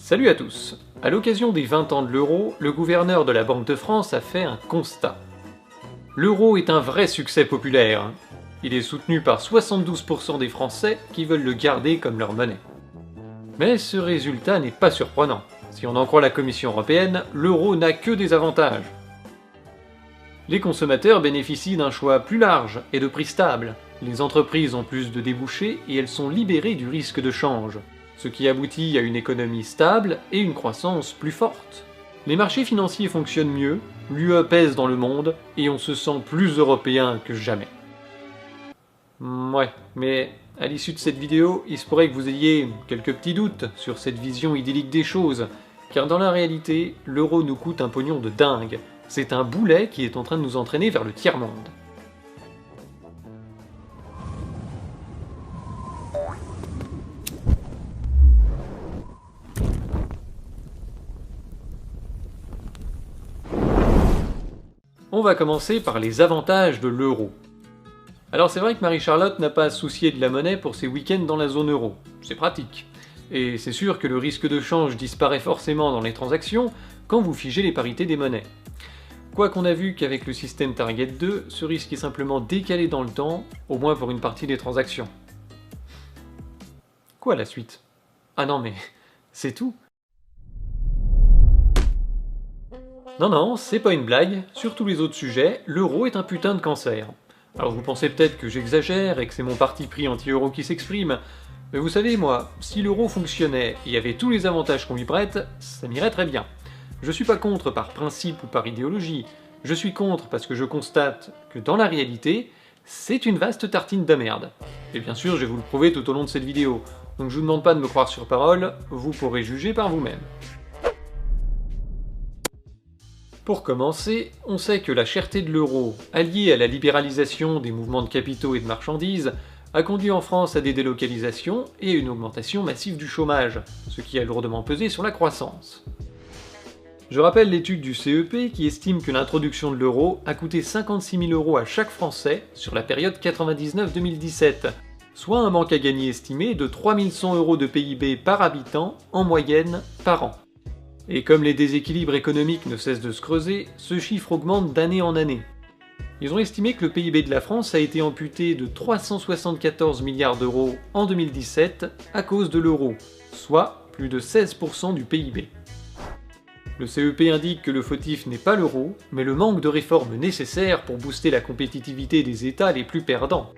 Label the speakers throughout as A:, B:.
A: Salut à tous! À l'occasion des 20 ans de l'euro, le gouverneur de la Banque de France a fait un constat. L'euro est un vrai succès populaire. Il est soutenu par 72% des Français qui veulent le garder comme leur monnaie. Mais ce résultat n'est pas surprenant. Si on en croit la Commission européenne, l'euro n'a que des avantages. Les consommateurs bénéficient d'un choix plus large et de prix stables. Les entreprises ont plus de débouchés et elles sont libérées du risque de change, ce qui aboutit à une économie stable et une croissance plus forte. Les marchés financiers fonctionnent mieux, l'UE pèse dans le monde et on se sent plus européen que jamais. Ouais, mais à l'issue de cette vidéo, il se pourrait que vous ayez quelques petits doutes sur cette vision idyllique des choses, car dans la réalité, l'euro nous coûte un pognon de dingue. C'est un boulet qui est en train de nous entraîner vers le tiers-monde. On va commencer par les avantages de l'euro. Alors c'est vrai que Marie-Charlotte n'a pas à se soucier de la monnaie pour ses week-ends dans la zone euro. C'est pratique. Et c'est sûr que le risque de change disparaît forcément dans les transactions quand vous figez les parités des monnaies. Quoi qu'on a vu qu'avec le système Target 2, ce risque est simplement décalé dans le temps, au moins pour une partie des transactions. Quoi la suite? Ah non mais, c'est tout? Non, c'est pas une blague, sur tous les autres sujets, l'euro est un putain de cancer. Alors vous pensez peut-être que j'exagère et que c'est mon parti pris anti-euro qui s'exprime, mais vous savez moi, si l'euro fonctionnait et avait tous les avantages qu'on lui prête, ça m'irait très bien. Je suis pas contre par principe ou par idéologie, je suis contre parce que je constate que dans la réalité, c'est une vaste tartine de merde. Et bien sûr, je vais vous le prouver tout au long de cette vidéo, donc je vous demande pas de me croire sur parole, vous pourrez juger par vous-même. Pour commencer, on sait que la cherté de l'euro, alliée à la libéralisation des mouvements de capitaux et de marchandises, a conduit en France à des délocalisations et à une augmentation massive du chômage, ce qui a lourdement pesé sur la croissance. Je rappelle l'étude du CEP qui estime que l'introduction de l'euro a coûté 56 000 € à chaque Français sur la période 99-2017, soit un manque à gagner estimé de 3 100 € de PIB par habitant en moyenne par an. Et comme les déséquilibres économiques ne cessent de se creuser, ce chiffre augmente d'année en année. Ils ont estimé que le PIB de la France a été amputé de 374 milliards d'euros en 2017 à cause de l'euro, soit plus de 16% du PIB. Le CEP indique que le fautif n'est pas l'euro, mais le manque de réformes nécessaires pour booster la compétitivité des États les plus perdants.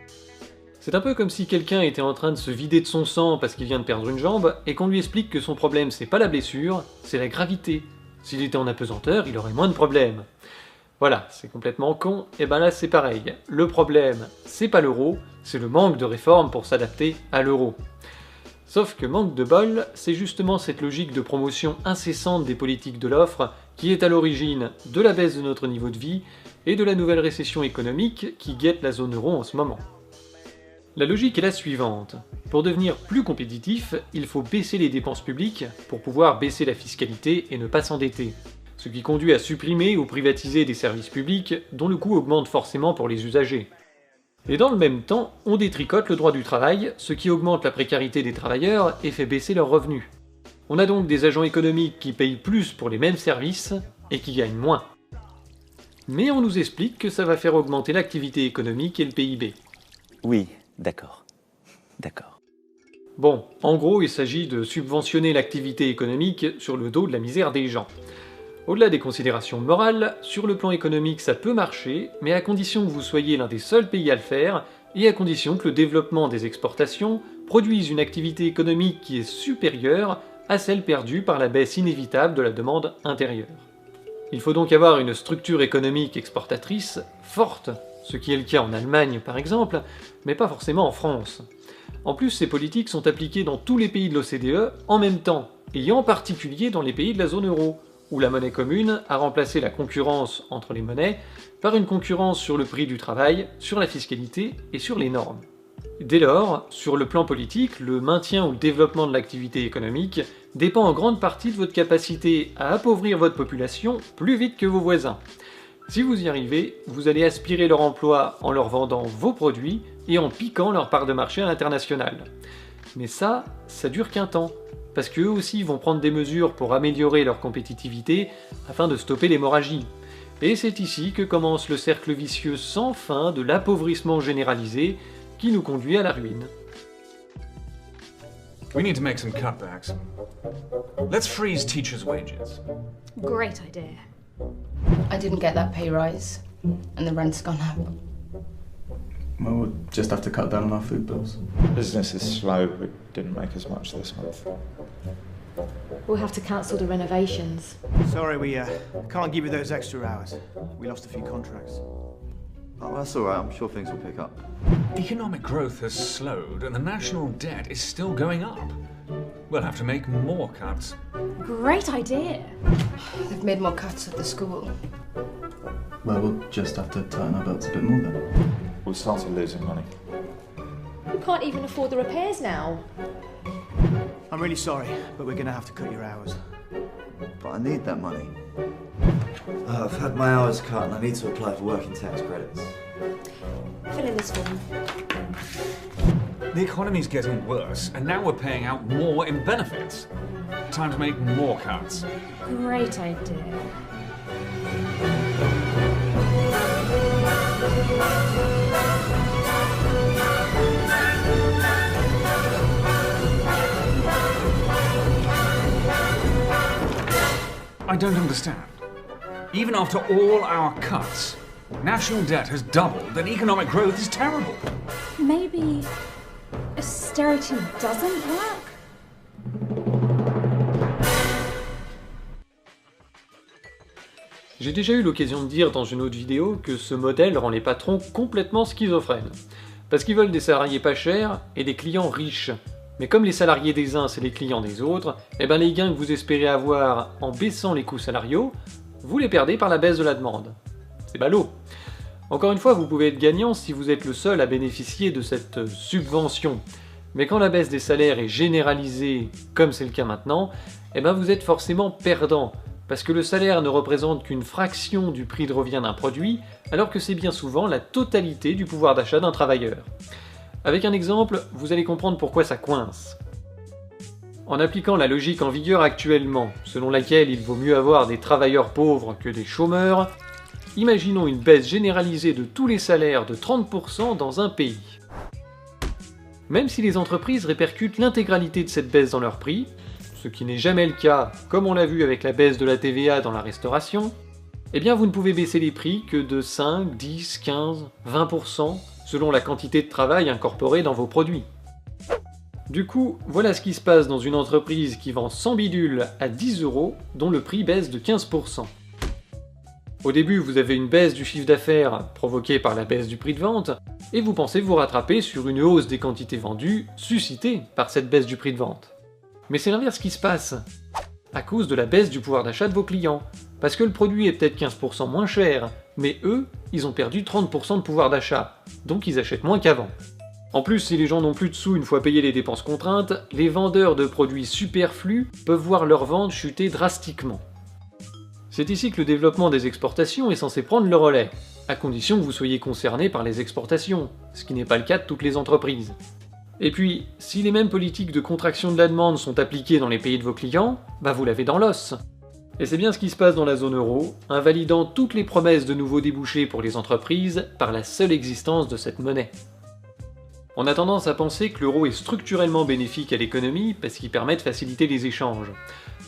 A: C'est un peu comme si quelqu'un était en train de se vider de son sang parce qu'il vient de perdre une jambe, et qu'on lui explique que son problème c'est pas la blessure, c'est la gravité. S'il était en apesanteur, il aurait moins de problèmes. Voilà, c'est complètement con, et ben là c'est pareil. Le problème, c'est pas l'euro, c'est le manque de réformes pour s'adapter à l'euro. Sauf que manque de bol, c'est justement cette logique de promotion incessante des politiques de l'offre qui est à l'origine de la baisse de notre niveau de vie et de la nouvelle récession économique qui guette la zone euro en ce moment. La logique est la suivante. Pour devenir plus compétitif, il faut baisser les dépenses publiques pour pouvoir baisser la fiscalité et ne pas s'endetter. Ce qui conduit à supprimer ou privatiser des services publics dont le coût augmente forcément pour les usagers. Et dans le même temps, on détricote le droit du travail, ce qui augmente la précarité des travailleurs et fait baisser leurs revenus. On a donc des agents économiques qui payent plus pour les mêmes services et qui gagnent moins. Mais on nous explique que ça va faire augmenter l'activité économique et le PIB.
B: Oui, d'accord. D'accord.
A: Bon, en gros, il s'agit de subventionner l'activité économique sur le dos de la misère des gens. Au-delà des considérations morales, sur le plan économique ça peut marcher, mais à condition que vous soyez l'un des seuls pays à le faire, et à condition que le développement des exportations produise une activité économique qui est supérieure à celle perdue par la baisse inévitable de la demande intérieure. Il faut donc avoir une structure économique exportatrice forte, ce qui est le cas en Allemagne par exemple, mais pas forcément en France. En plus, ces politiques sont appliquées dans tous les pays de l'OCDE en même temps, et en particulier dans les pays de la zone euro, où la monnaie commune a remplacé la concurrence entre les monnaies par une concurrence sur le prix du travail, sur la fiscalité et sur les normes. Dès lors, sur le plan politique, le maintien ou le développement de l'activité économique dépend en grande partie de votre capacité à appauvrir votre population plus vite que vos voisins. Si vous y arrivez, vous allez aspirer leur emploi en leur vendant vos produits et en piquant leur part de marché à l'international. Mais ça dure qu'un temps. parce qu'eux aussi vont prendre des mesures pour améliorer leur compétitivité afin de stopper l'hémorragie. Et c'est ici que commence le cercle vicieux sans fin de l'appauvrissement généralisé qui nous conduit à la ruine.
C: We need to make some cutbacks. Let's freeze teachers' wages.
D: Great idea.
E: I didn't get that pay rise, and the rent's gone up.
F: Well, we'll just have to cut down on our food bills.
G: Business is slow. We didn't make as much this month.
D: We'll have to cancel the renovations.
H: Sorry, we can't give you those extra hours. We lost a few contracts.
I: Oh, that's all right. I'm sure things will pick up.
C: Economic growth has slowed and the national debt is still going up. We'll have to make more cuts.
D: Great idea.
E: They've made more cuts at the school.
F: Well, we'll just have to tighten our belts a bit more then.
G: We started losing money.
D: We can't even afford the repairs now.
H: I'm really sorry, but we're gonna have to cut your hours.
I: But I need that money. I've had my hours cut and I need to apply for working tax credits.
D: Fill in this form.
C: The economy's getting worse and now we're paying out more in benefits. Time to make more cuts.
D: Great idea.
C: I don't understand. Even after all our cuts, national debt has doubled and economic growth is terrible.
D: Maybe austerity doesn't work?
A: J'ai déjà eu l'occasion de dire dans une autre vidéo que ce modèle rend les patrons complètement schizophrènes. Parce qu'ils veulent des salariés pas chers et des clients riches. Mais comme les salariés des uns c'est les clients des autres, eh ben les gains que vous espérez avoir en baissant les coûts salariaux, vous les perdez par la baisse de la demande. C'est ballot. Encore une fois, vous pouvez être gagnant si vous êtes le seul à bénéficier de cette subvention. Mais quand la baisse des salaires est généralisée, comme c'est le cas maintenant, eh ben vous êtes forcément perdant. Parce que le salaire ne représente qu'une fraction du prix de revient d'un produit, alors que c'est bien souvent la totalité du pouvoir d'achat d'un travailleur. Avec un exemple, vous allez comprendre pourquoi ça coince. En appliquant la logique en vigueur actuellement, selon laquelle il vaut mieux avoir des travailleurs pauvres que des chômeurs, imaginons une baisse généralisée de tous les salaires de 30% dans un pays. Même si les entreprises répercutent l'intégralité de cette baisse dans leurs prix, ce qui n'est jamais le cas, comme on l'a vu avec la baisse de la TVA dans la restauration, eh bien vous ne pouvez baisser les prix que de 5, 10, 15, 20%, selon la quantité de travail incorporée dans vos produits. Du coup, voilà ce qui se passe dans une entreprise qui vend 100 bidules à 10 €, dont le prix baisse de 15%. Au début, vous avez une baisse du chiffre d'affaires provoquée par la baisse du prix de vente, et vous pensez vous rattraper sur une hausse des quantités vendues, suscitée par cette baisse du prix de vente. Mais c'est l'inverse qui se passe, à cause de la baisse du pouvoir d'achat de vos clients, parce que le produit est peut-être 15% moins cher, mais eux, ils ont perdu 30% de pouvoir d'achat, donc ils achètent moins qu'avant. En plus, si les gens n'ont plus de sous une fois payé les dépenses contraintes, les vendeurs de produits superflus peuvent voir leurs ventes chuter drastiquement. C'est ici que le développement des exportations est censé prendre le relais, à condition que vous soyez concerné par les exportations, ce qui n'est pas le cas de toutes les entreprises. Et puis, si les mêmes politiques de contraction de la demande sont appliquées dans les pays de vos clients, bah vous l'avez dans l'os. Et c'est bien ce qui se passe dans la zone euro, invalidant toutes les promesses de nouveaux débouchés pour les entreprises par la seule existence de cette monnaie. On a tendance à penser que l'euro est structurellement bénéfique à l'économie parce qu'il permet de faciliter les échanges.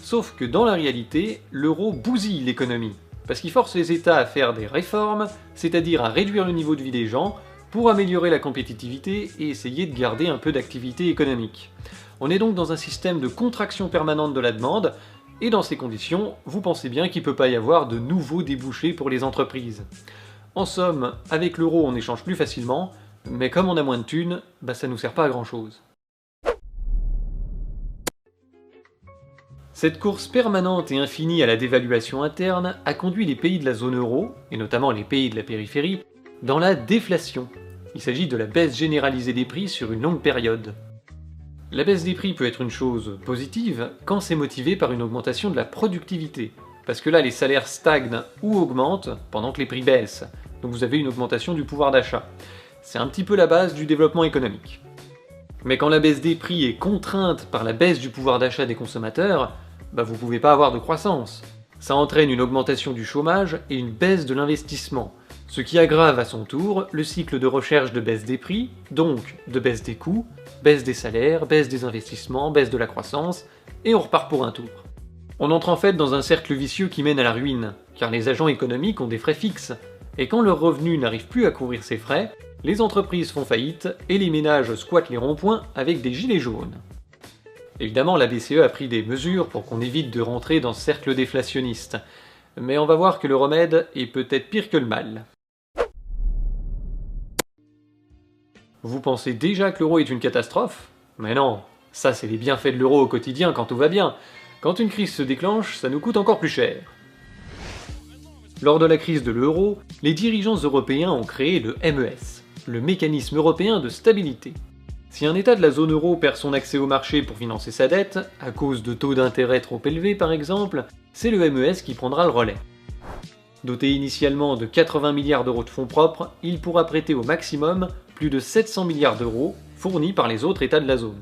A: Sauf que dans la réalité, l'euro bousille l'économie, parce qu'il force les États à faire des réformes, c'est-à-dire à réduire le niveau de vie des gens, pour améliorer la compétitivité et essayer de garder un peu d'activité économique. On est donc dans un système de contraction permanente de la demande, et dans ces conditions, vous pensez bien qu'il ne peut pas y avoir de nouveaux débouchés pour les entreprises. En somme, avec l'euro on échange plus facilement, mais comme on a moins de thunes, bah ça nous sert pas à grand chose. Cette course permanente et infinie à la dévaluation interne a conduit les pays de la zone euro, et notamment les pays de la périphérie, dans la déflation. Il s'agit de la baisse généralisée des prix sur une longue période. La baisse des prix peut être une chose positive quand c'est motivé par une augmentation de la productivité, parce que là les salaires stagnent ou augmentent pendant que les prix baissent, donc vous avez une augmentation du pouvoir d'achat. C'est un petit peu la base du développement économique. Mais quand la baisse des prix est contrainte par la baisse du pouvoir d'achat des consommateurs, vous pouvez pas avoir de croissance. Ça entraîne une augmentation du chômage et une baisse de l'investissement, ce qui aggrave à son tour le cycle de recherche de baisse des prix, donc de baisse des coûts, baisse des salaires, baisse des investissements, baisse de la croissance, et on repart pour un tour. On entre en fait dans un cercle vicieux qui mène à la ruine, car les agents économiques ont des frais fixes, et quand leurs revenus n'arrivent plus à couvrir ces frais, les entreprises font faillite et les ménages squattent les ronds-points avec des gilets jaunes. Évidemment, la BCE a pris des mesures pour qu'on évite de rentrer dans ce cercle déflationniste, mais on va voir que le remède est peut-être pire que le mal. Vous pensez déjà que l'euro est une catastrophe? Mais non, ça c'est les bienfaits de l'euro au quotidien quand tout va bien. Quand une crise se déclenche, ça nous coûte encore plus cher. Lors de la crise de l'euro, les dirigeants européens ont créé le MES, le mécanisme européen de stabilité. Si un État de la zone euro perd son accès au marché pour financer sa dette, à cause de taux d'intérêt trop élevés par exemple, c'est le MES qui prendra le relais. Doté initialement de 80 milliards d'euros de fonds propres, il pourra prêter au maximum plus de 700 milliards d'euros fournis par les autres États de la zone.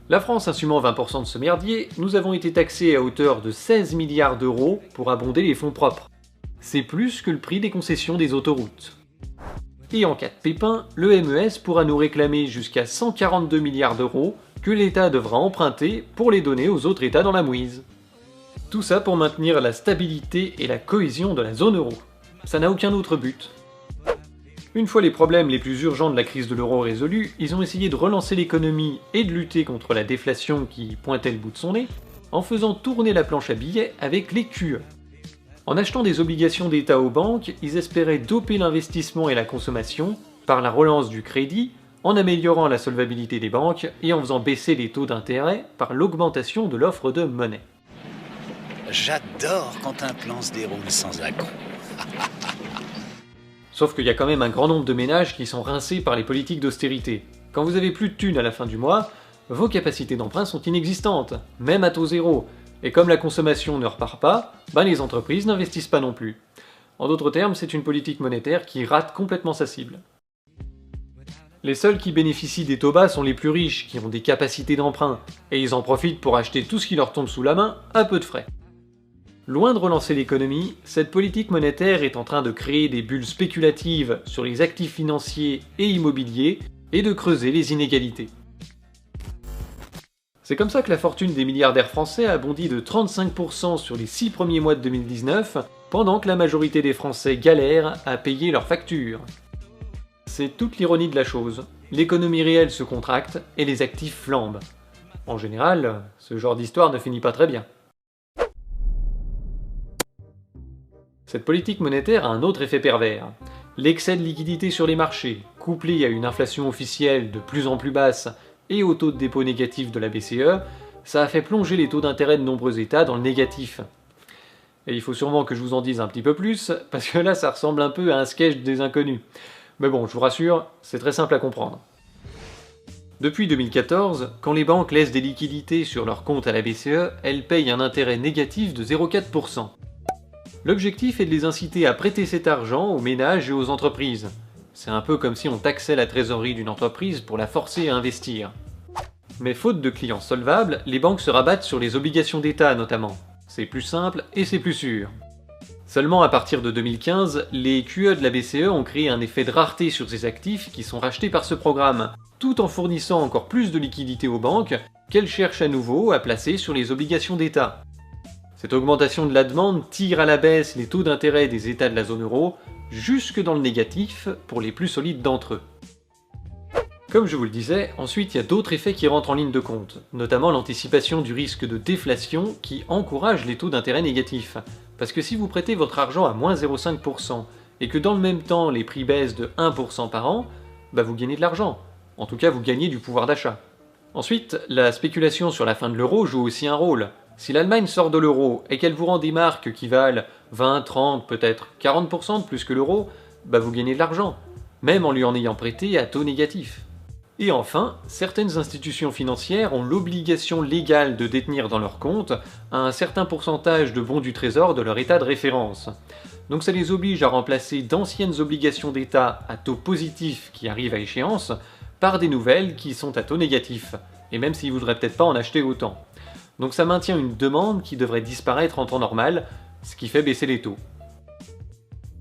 A: La France assumant 20% de ce merdier, nous avons été taxés à hauteur de 16 milliards d'euros pour abonder les fonds propres. C'est plus que le prix des concessions des autoroutes. Et en cas de pépin, le MES pourra nous réclamer jusqu'à 142 milliards d'euros que l'État devra emprunter pour les donner aux autres États dans la mouise. Tout ça pour maintenir la stabilité et la cohésion de la zone euro. Ça n'a aucun autre but. Une fois les problèmes les plus urgents de la crise de l'euro résolus, ils ont essayé de relancer l'économie et de lutter contre la déflation qui pointait le bout de son nez, en faisant tourner la planche à billets avec les QE. En achetant des obligations d'État aux banques, ils espéraient doper l'investissement et la consommation par la relance du crédit, en améliorant la solvabilité des banques et en faisant baisser les taux d'intérêt par l'augmentation de l'offre de monnaie.
J: J'adore quand un plan se déroule sans accroc.
A: Sauf qu'il y a quand même un grand nombre de ménages qui sont rincés par les politiques d'austérité. Quand vous avez plus de thunes à la fin du mois, vos capacités d'emprunt sont inexistantes, même à taux zéro. Et comme la consommation ne repart pas, les entreprises n'investissent pas non plus. En d'autres termes, c'est une politique monétaire qui rate complètement sa cible. Les seuls qui bénéficient des taux bas sont les plus riches, qui ont des capacités d'emprunt, et ils en profitent pour acheter tout ce qui leur tombe sous la main à peu de frais. Loin de relancer l'économie, cette politique monétaire est en train de créer des bulles spéculatives sur les actifs financiers et immobiliers, et de creuser les inégalités. C'est comme ça que la fortune des milliardaires français a bondi de 35% sur les 6 premiers mois de 2019, pendant que la majorité des Français galèrent à payer leurs factures. C'est toute l'ironie de la chose. L'économie réelle se contracte et les actifs flambent. En général, ce genre d'histoire ne finit pas très bien. Cette politique monétaire a un autre effet pervers. L'excès de liquidité sur les marchés, couplé à une inflation officielle de plus en plus basse et au taux de dépôt négatif de la BCE, ça a fait plonger les taux d'intérêt de nombreux États dans le négatif. Et il faut sûrement que je vous en dise un petit peu plus, parce que là ça ressemble un peu à un sketch des inconnus. Mais bon, je vous rassure, c'est très simple à comprendre. Depuis 2014, quand les banques laissent des liquidités sur leur compte à la BCE, elles payent un intérêt négatif de 0,4%. L'objectif est de les inciter à prêter cet argent aux ménages et aux entreprises. C'est un peu comme si on taxait la trésorerie d'une entreprise pour la forcer à investir. Mais faute de clients solvables, les banques se rabattent sur les obligations d'État notamment. C'est plus simple et c'est plus sûr. Seulement à partir de 2015, les QE de la BCE ont créé un effet de rareté sur ces actifs qui sont rachetés par ce programme, tout en fournissant encore plus de liquidités aux banques qu'elles cherchent à nouveau à placer sur les obligations d'État. Cette augmentation de la demande tire à la baisse les taux d'intérêt des États de la zone euro, jusque dans le négatif pour les plus solides d'entre eux. Comme je vous le disais, ensuite il y a d'autres effets qui rentrent en ligne de compte, notamment l'anticipation du risque de déflation qui encourage les taux d'intérêt négatifs. Parce que si vous prêtez votre argent à moins 0,5% et que dans le même temps les prix baissent de 1% par an, vous gagnez de l'argent. En tout cas vous gagnez du pouvoir d'achat. Ensuite, la spéculation sur la fin de l'euro joue aussi un rôle. Si l'Allemagne sort de l'euro et qu'elle vous rend des marques qui valent 20, 30, peut-être 40% de plus que l'euro, vous gagnez de l'argent, même en lui en ayant prêté à taux négatif. Et enfin, certaines institutions financières ont l'obligation légale de détenir dans leur compte un certain pourcentage de bons du trésor de leur état de référence. Donc ça les oblige à remplacer d'anciennes obligations d'État à taux positif qui arrivent à échéance par des nouvelles qui sont à taux négatif, et même s'ils voudraient peut-être pas en acheter autant. Donc ça maintient une demande qui devrait disparaître en temps normal, ce qui fait baisser les taux.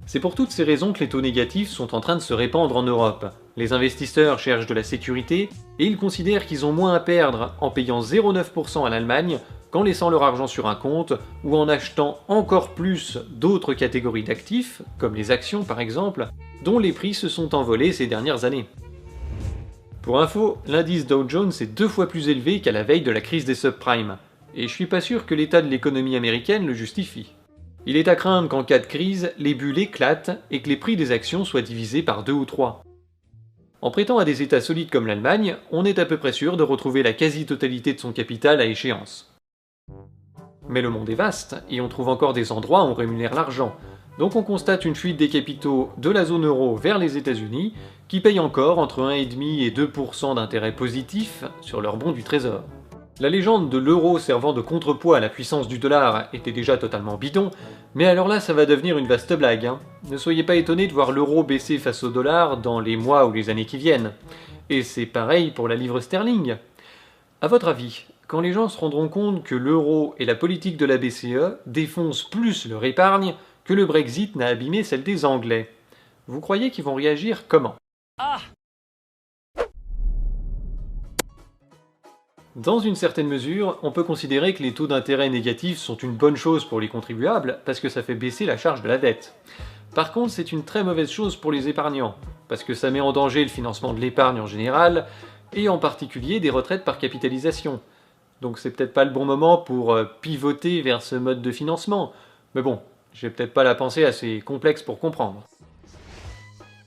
A: C'est pour toutes ces raisons que les taux négatifs sont en train de se répandre en Europe. Les investisseurs cherchent de la sécurité, et ils considèrent qu'ils ont moins à perdre en payant 0,9% à l'Allemagne qu'en laissant leur argent sur un compte, ou en achetant encore plus d'autres catégories d'actifs, comme les actions par exemple, dont les prix se sont envolés ces dernières années. Pour info, l'indice Dow Jones est 2 fois plus élevé qu'à la veille de la crise des subprimes, et je suis pas sûr que l'état de l'économie américaine le justifie. Il est à craindre qu'en cas de crise, les bulles éclatent et que les prix des actions soient divisés par 2 ou 3. En prêtant à des États solides comme l'Allemagne, on est à peu près sûr de retrouver la quasi-totalité de son capital à échéance. Mais le monde est vaste, et on trouve encore des endroits où on rémunère l'argent, donc on constate une fuite des capitaux de la zone euro vers les États-Unis, qui payent encore entre 1,5 et 2% d'intérêt positif sur leurs bons du trésor. La légende de l'euro servant de contrepoids à la puissance du dollar était déjà totalement bidon, mais alors là ça va devenir une vaste blague, hein. Ne soyez pas étonnés de voir l'euro baisser face au dollar dans les mois ou les années qui viennent. Et c'est pareil pour la livre sterling. À votre avis, quand les gens se rendront compte que l'euro et la politique de la BCE défoncent plus leur épargne que le Brexit n'a abîmé celle des Anglais, vous croyez qu'ils vont réagir comment ? Dans une certaine mesure, on peut considérer que les taux d'intérêt négatifs sont une bonne chose pour les contribuables parce que ça fait baisser la charge de la dette. Par contre, c'est une très mauvaise chose pour les épargnants, parce que ça met en danger le financement de l'épargne en général, et en particulier des retraites par capitalisation. Donc c'est peut-être pas le bon moment pour pivoter vers ce mode de financement, mais bon, j'ai peut-être pas la pensée assez complexe pour comprendre.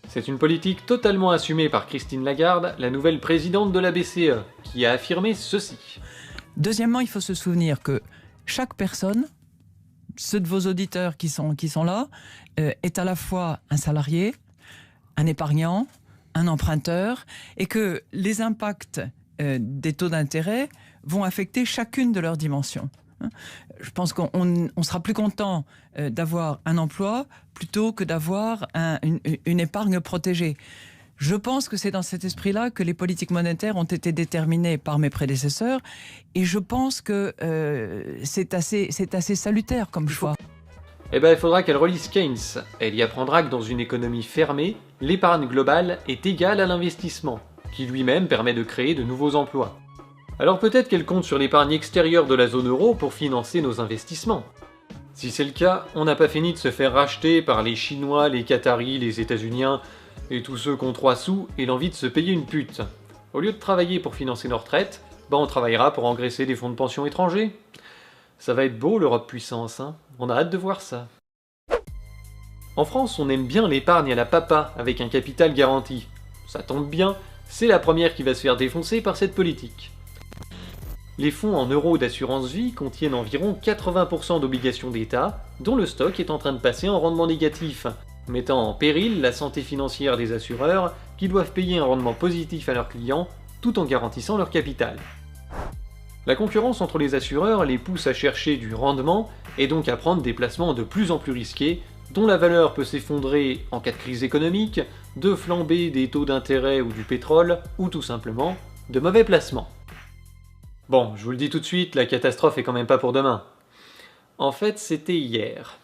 A: C'est une politique totalement assumée par Christine Lagarde, la nouvelle présidente de la BCE, qui a affirmé ceci.
K: Deuxièmement, il faut se souvenir que chaque personne, ceux de vos auditeurs qui sont là, est à la fois un salarié, un épargnant, un emprunteur, et que les impacts des taux d'intérêt vont affecter chacune de leurs dimensions. Je pense qu'on sera plus content d'avoir un emploi plutôt que d'avoir une épargne protégée. Je pense que c'est dans cet esprit-là que les politiques monétaires ont été déterminées par mes prédécesseurs, et je pense que c'est assez salutaire comme choix.
A: Eh ben, il faudra qu'elle relise Keynes. Elle y apprendra que dans une économie fermée, l'épargne globale est égale à l'investissement, qui lui-même permet de créer de nouveaux emplois. Alors peut-être qu'elle compte sur l'épargne extérieure de la zone euro pour financer nos investissements. Si c'est le cas, on n'a pas fini de se faire racheter par les Chinois, les Qataris, les États-Uniens et tous ceux qui ont 3 sous et l'envie de se payer une pute. Au lieu de travailler pour financer nos retraites, on travaillera pour engraisser des fonds de pension étrangers. Ça va être beau l'Europe puissance, hein. On a hâte de voir ça. En France, on aime bien l'épargne à la papa avec un capital garanti. Ça tombe bien, c'est la première qui va se faire défoncer par cette politique. Les fonds en euros d'assurance vie contiennent environ 80% d'obligations d'État, dont le stock est en train de passer en rendement négatif, mettant en péril la santé financière des assureurs qui doivent payer un rendement positif à leurs clients tout en garantissant leur capital. La concurrence entre les assureurs les pousse à chercher du rendement et donc à prendre des placements de plus en plus risqués, dont la valeur peut s'effondrer en cas de crise économique, de flambée des taux d'intérêt ou du pétrole, ou tout simplement de mauvais placements. Bon, je vous le dis tout de suite, la catastrophe est quand même pas pour demain. En fait, c'était hier.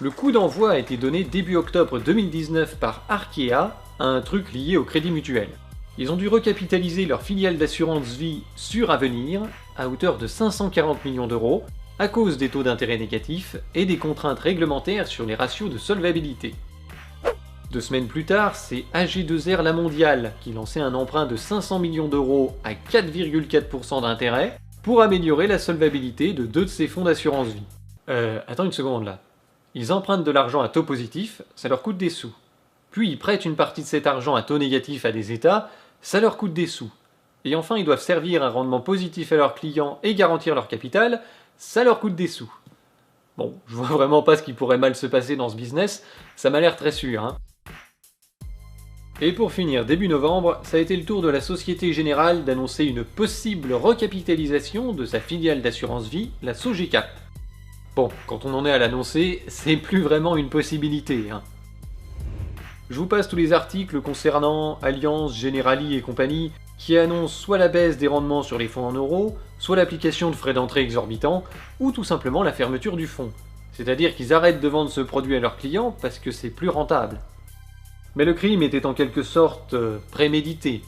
A: Le coup d'envoi a été donné début octobre 2019 par Arkea à un truc lié au Crédit Mutuel. Ils ont dû recapitaliser leur filiale d'assurance vie sur Avenir à hauteur de 540 millions d'euros à cause des taux d'intérêt négatifs et des contraintes réglementaires sur les ratios de solvabilité. 2 semaines plus tard, c'est AG2R La Mondiale qui lançait un emprunt de 500 millions d'euros à 4,4% d'intérêt pour améliorer la solvabilité de 2 de ses fonds d'assurance vie. Attends une seconde là. Ils empruntent de l'argent à taux positif, ça leur coûte des sous. Puis ils prêtent une partie de cet argent à taux négatif à des États, ça leur coûte des sous. Et enfin ils doivent servir un rendement positif à leurs clients et garantir leur capital, ça leur coûte des sous. Bon, je vois vraiment pas ce qui pourrait mal se passer dans ce business, ça m'a l'air très sûr, hein. Et pour finir, début novembre, ça a été le tour de la Société Générale d'annoncer une possible recapitalisation de sa filiale d'assurance vie, la Sogecap. Bon, quand on en est à l'annoncer, c'est plus vraiment une possibilité, hein. Je vous passe tous les articles concernant Allianz, Generali et compagnie qui annoncent soit la baisse des rendements sur les fonds en euros, soit l'application de frais d'entrée exorbitants, ou tout simplement la fermeture du fonds. C'est-à-dire qu'ils arrêtent de vendre ce produit à leurs clients parce que c'est plus rentable. Mais le crime était en quelque sorte prémédité.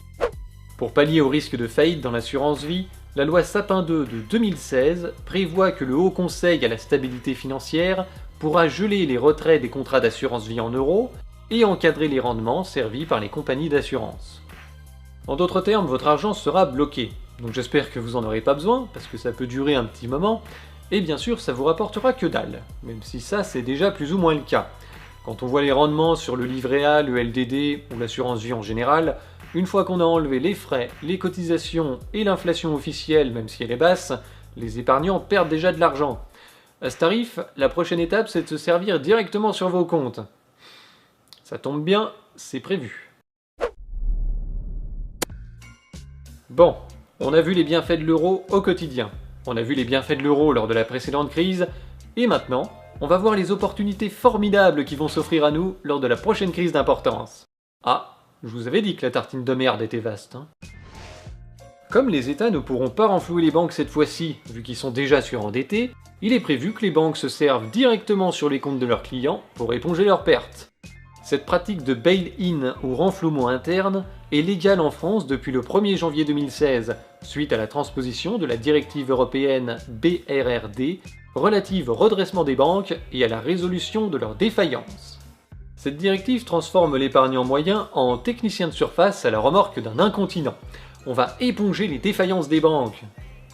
A: Pour pallier au risque de faillite dans l'assurance vie, la loi Sapin 2 de 2016 prévoit que le Haut Conseil à la stabilité financière pourra geler les retraits des contrats d'assurance vie en euros et encadrer les rendements servis par les compagnies d'assurance. En d'autres termes, votre argent sera bloqué, donc j'espère que vous en aurez pas besoin, parce que ça peut durer un petit moment, et bien sûr ça vous rapportera que dalle, même si ça c'est déjà plus ou moins le cas. Quand on voit les rendements sur le livret A, le LDD ou l'assurance vie en général, une fois qu'on a enlevé les frais, les cotisations et l'inflation officielle, même si elle est basse, les épargnants perdent déjà de l'argent. À ce tarif, la prochaine étape c'est de se servir directement sur vos comptes. Ça tombe bien, c'est prévu. Bon, on a vu les bienfaits de l'euro au quotidien, on a vu les bienfaits de l'euro lors de la précédente crise, et maintenant, on va voir les opportunités formidables qui vont s'offrir à nous lors de la prochaine crise d'importance. Ah, je vous avais dit que la tartine de merde était vaste, hein. Comme les États ne pourront pas renflouer les banques cette fois-ci, vu qu'ils sont déjà surendettés, il est prévu que les banques se servent directement sur les comptes de leurs clients pour éponger leurs pertes. Cette pratique de bail-in ou renflouement interne est légale en France depuis le 1er janvier 2016, suite à la transposition de la directive européenne BRRD relative au redressement des banques et à la résolution de leurs défaillances. Cette directive transforme l'épargnant moyen en technicien de surface à la remorque d'un incontinent. On va éponger les défaillances des banques.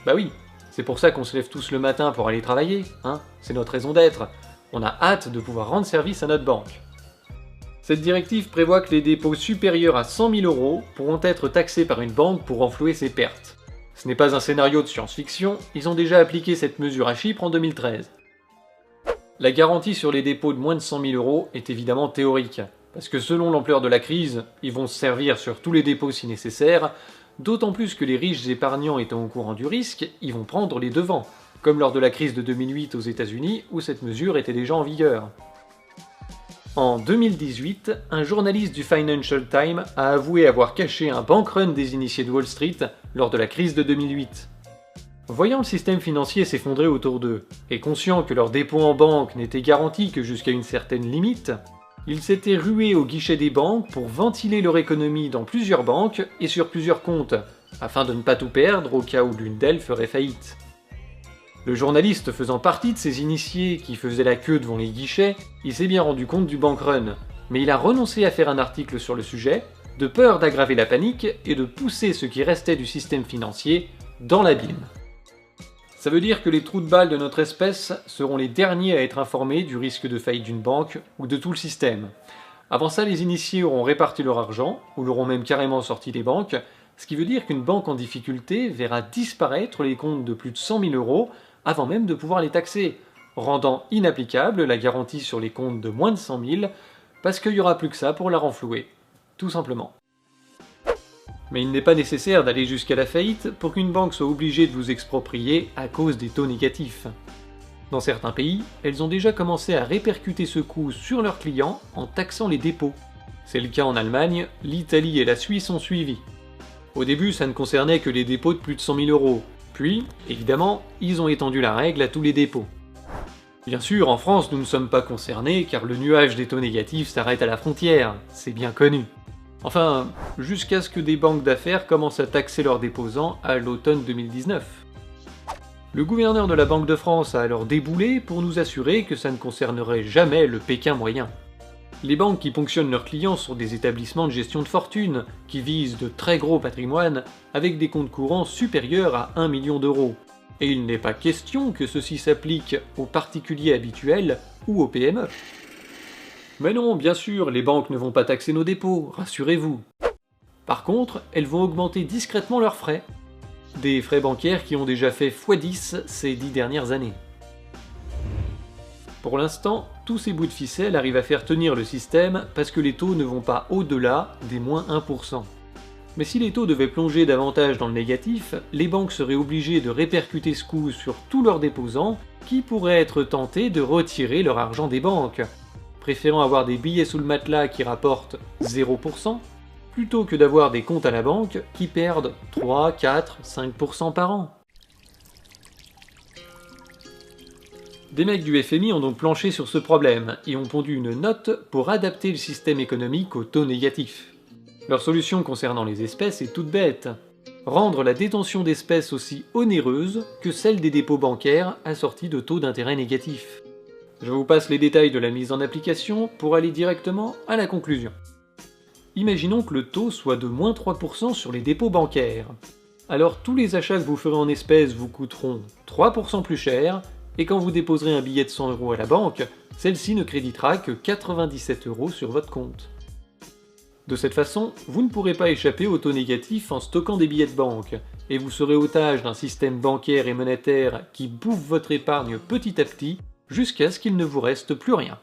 A: Bah oui, c'est pour ça qu'on se lève tous le matin pour aller travailler, hein, c'est notre raison d'être. On a hâte de pouvoir rendre service à notre banque. Cette directive prévoit que les dépôts supérieurs à 100 000 € pourront être taxés par une banque pour renflouer ses pertes. Ce n'est pas un scénario de science-fiction, ils ont déjà appliqué cette mesure à Chypre en 2013. La garantie sur les dépôts de moins de 100 000 € est évidemment théorique, parce que selon l'ampleur de la crise, ils vont se servir sur tous les dépôts si nécessaire, d'autant plus que les riches épargnants étant au courant du risque, ils vont prendre les devants, comme lors de la crise de 2008 aux États-Unis où cette mesure était déjà en vigueur. En 2018, un journaliste du Financial Times a avoué avoir caché un bank run des initiés de Wall Street lors de la crise de 2008. Voyant le système financier s'effondrer autour d'eux, et conscient que leurs dépôts en banque n'étaient garantis que jusqu'à une certaine limite, ils s'étaient rués au guichet des banques pour ventiler leur économie dans plusieurs banques et sur plusieurs comptes, afin de ne pas tout perdre au cas où l'une d'elles ferait faillite. Le journaliste faisant partie de ces initiés qui faisaient la queue devant les guichets, il s'est bien rendu compte du bank run, mais il a renoncé à faire un article sur le sujet, de peur d'aggraver la panique et de pousser ce qui restait du système financier dans l'abîme. Ça veut dire que les trous de balles de notre espèce seront les derniers à être informés du risque de faillite d'une banque ou de tout le système. Avant ça, les initiés auront réparti leur argent, ou l'auront même carrément sorti des banques, ce qui veut dire qu'une banque en difficulté verra disparaître les comptes de plus de 100 000 € avant même de pouvoir les taxer, rendant inapplicable la garantie sur les comptes de moins de 100 000, parce qu'il n'y aura plus que ça pour la renflouer. Tout simplement. Mais il n'est pas nécessaire d'aller jusqu'à la faillite pour qu'une banque soit obligée de vous exproprier à cause des taux négatifs. Dans certains pays, elles ont déjà commencé à répercuter ce coût sur leurs clients en taxant les dépôts. C'est le cas en Allemagne, l'Italie et la Suisse ont suivi. Au début, ça ne concernait que les dépôts de plus de 100 000 €. Puis, évidemment, ils ont étendu la règle à tous les dépôts. Bien sûr, en France, nous ne sommes pas concernés car le nuage des taux négatifs s'arrête à la frontière, c'est bien connu. Enfin, jusqu'à ce que des banques d'affaires commencent à taxer leurs déposants à l'automne 2019. Le gouverneur de la Banque de France a alors déboulé pour nous assurer que ça ne concernerait jamais le Pékin moyen. Les banques qui ponctionnent leurs clients sont des établissements de gestion de fortune, qui visent de très gros patrimoines avec des comptes courants supérieurs à 1 million €. Et il n'est pas question que ceci s'applique aux particuliers habituels ou aux PME. Mais non, bien sûr, les banques ne vont pas taxer nos dépôts, rassurez-vous. Par contre, elles vont augmenter discrètement leurs frais. Des frais bancaires qui ont déjà fait x10 ces 10 dernières années. Pour l'instant, tous ces bouts de ficelle arrivent à faire tenir le système parce que les taux ne vont pas au-delà des moins 1%. Mais si les taux devaient plonger davantage dans le négatif, les banques seraient obligées de répercuter ce coût sur tous leurs déposants qui pourraient être tentés de retirer leur argent des banques. préférant avoir des billets sous le matelas qui rapportent 0%, plutôt que d'avoir des comptes à la banque qui perdent 3, 4, 5% par an. Des mecs du FMI ont donc planché sur ce problème et ont pondu une note pour adapter le système économique au taux négatif. Leur solution concernant les espèces est toute bête. Rendre la détention d'espèces aussi onéreuse que celle des dépôts bancaires assortis de taux d'intérêt négatifs. Je vous passe les détails de la mise en application pour aller directement à la conclusion. Imaginons que le taux soit de moins 3% sur les dépôts bancaires. Alors tous les achats que vous ferez en espèces vous coûteront 3% plus cher, et quand vous déposerez un billet de 100 € à la banque, celle-ci ne créditera que 97 € sur votre compte. De cette façon, vous ne pourrez pas échapper au taux négatif en stockant des billets de banque, et vous serez otage d'un système bancaire et monétaire qui bouffe votre épargne petit à petit, jusqu'à ce qu'il ne vous reste plus rien.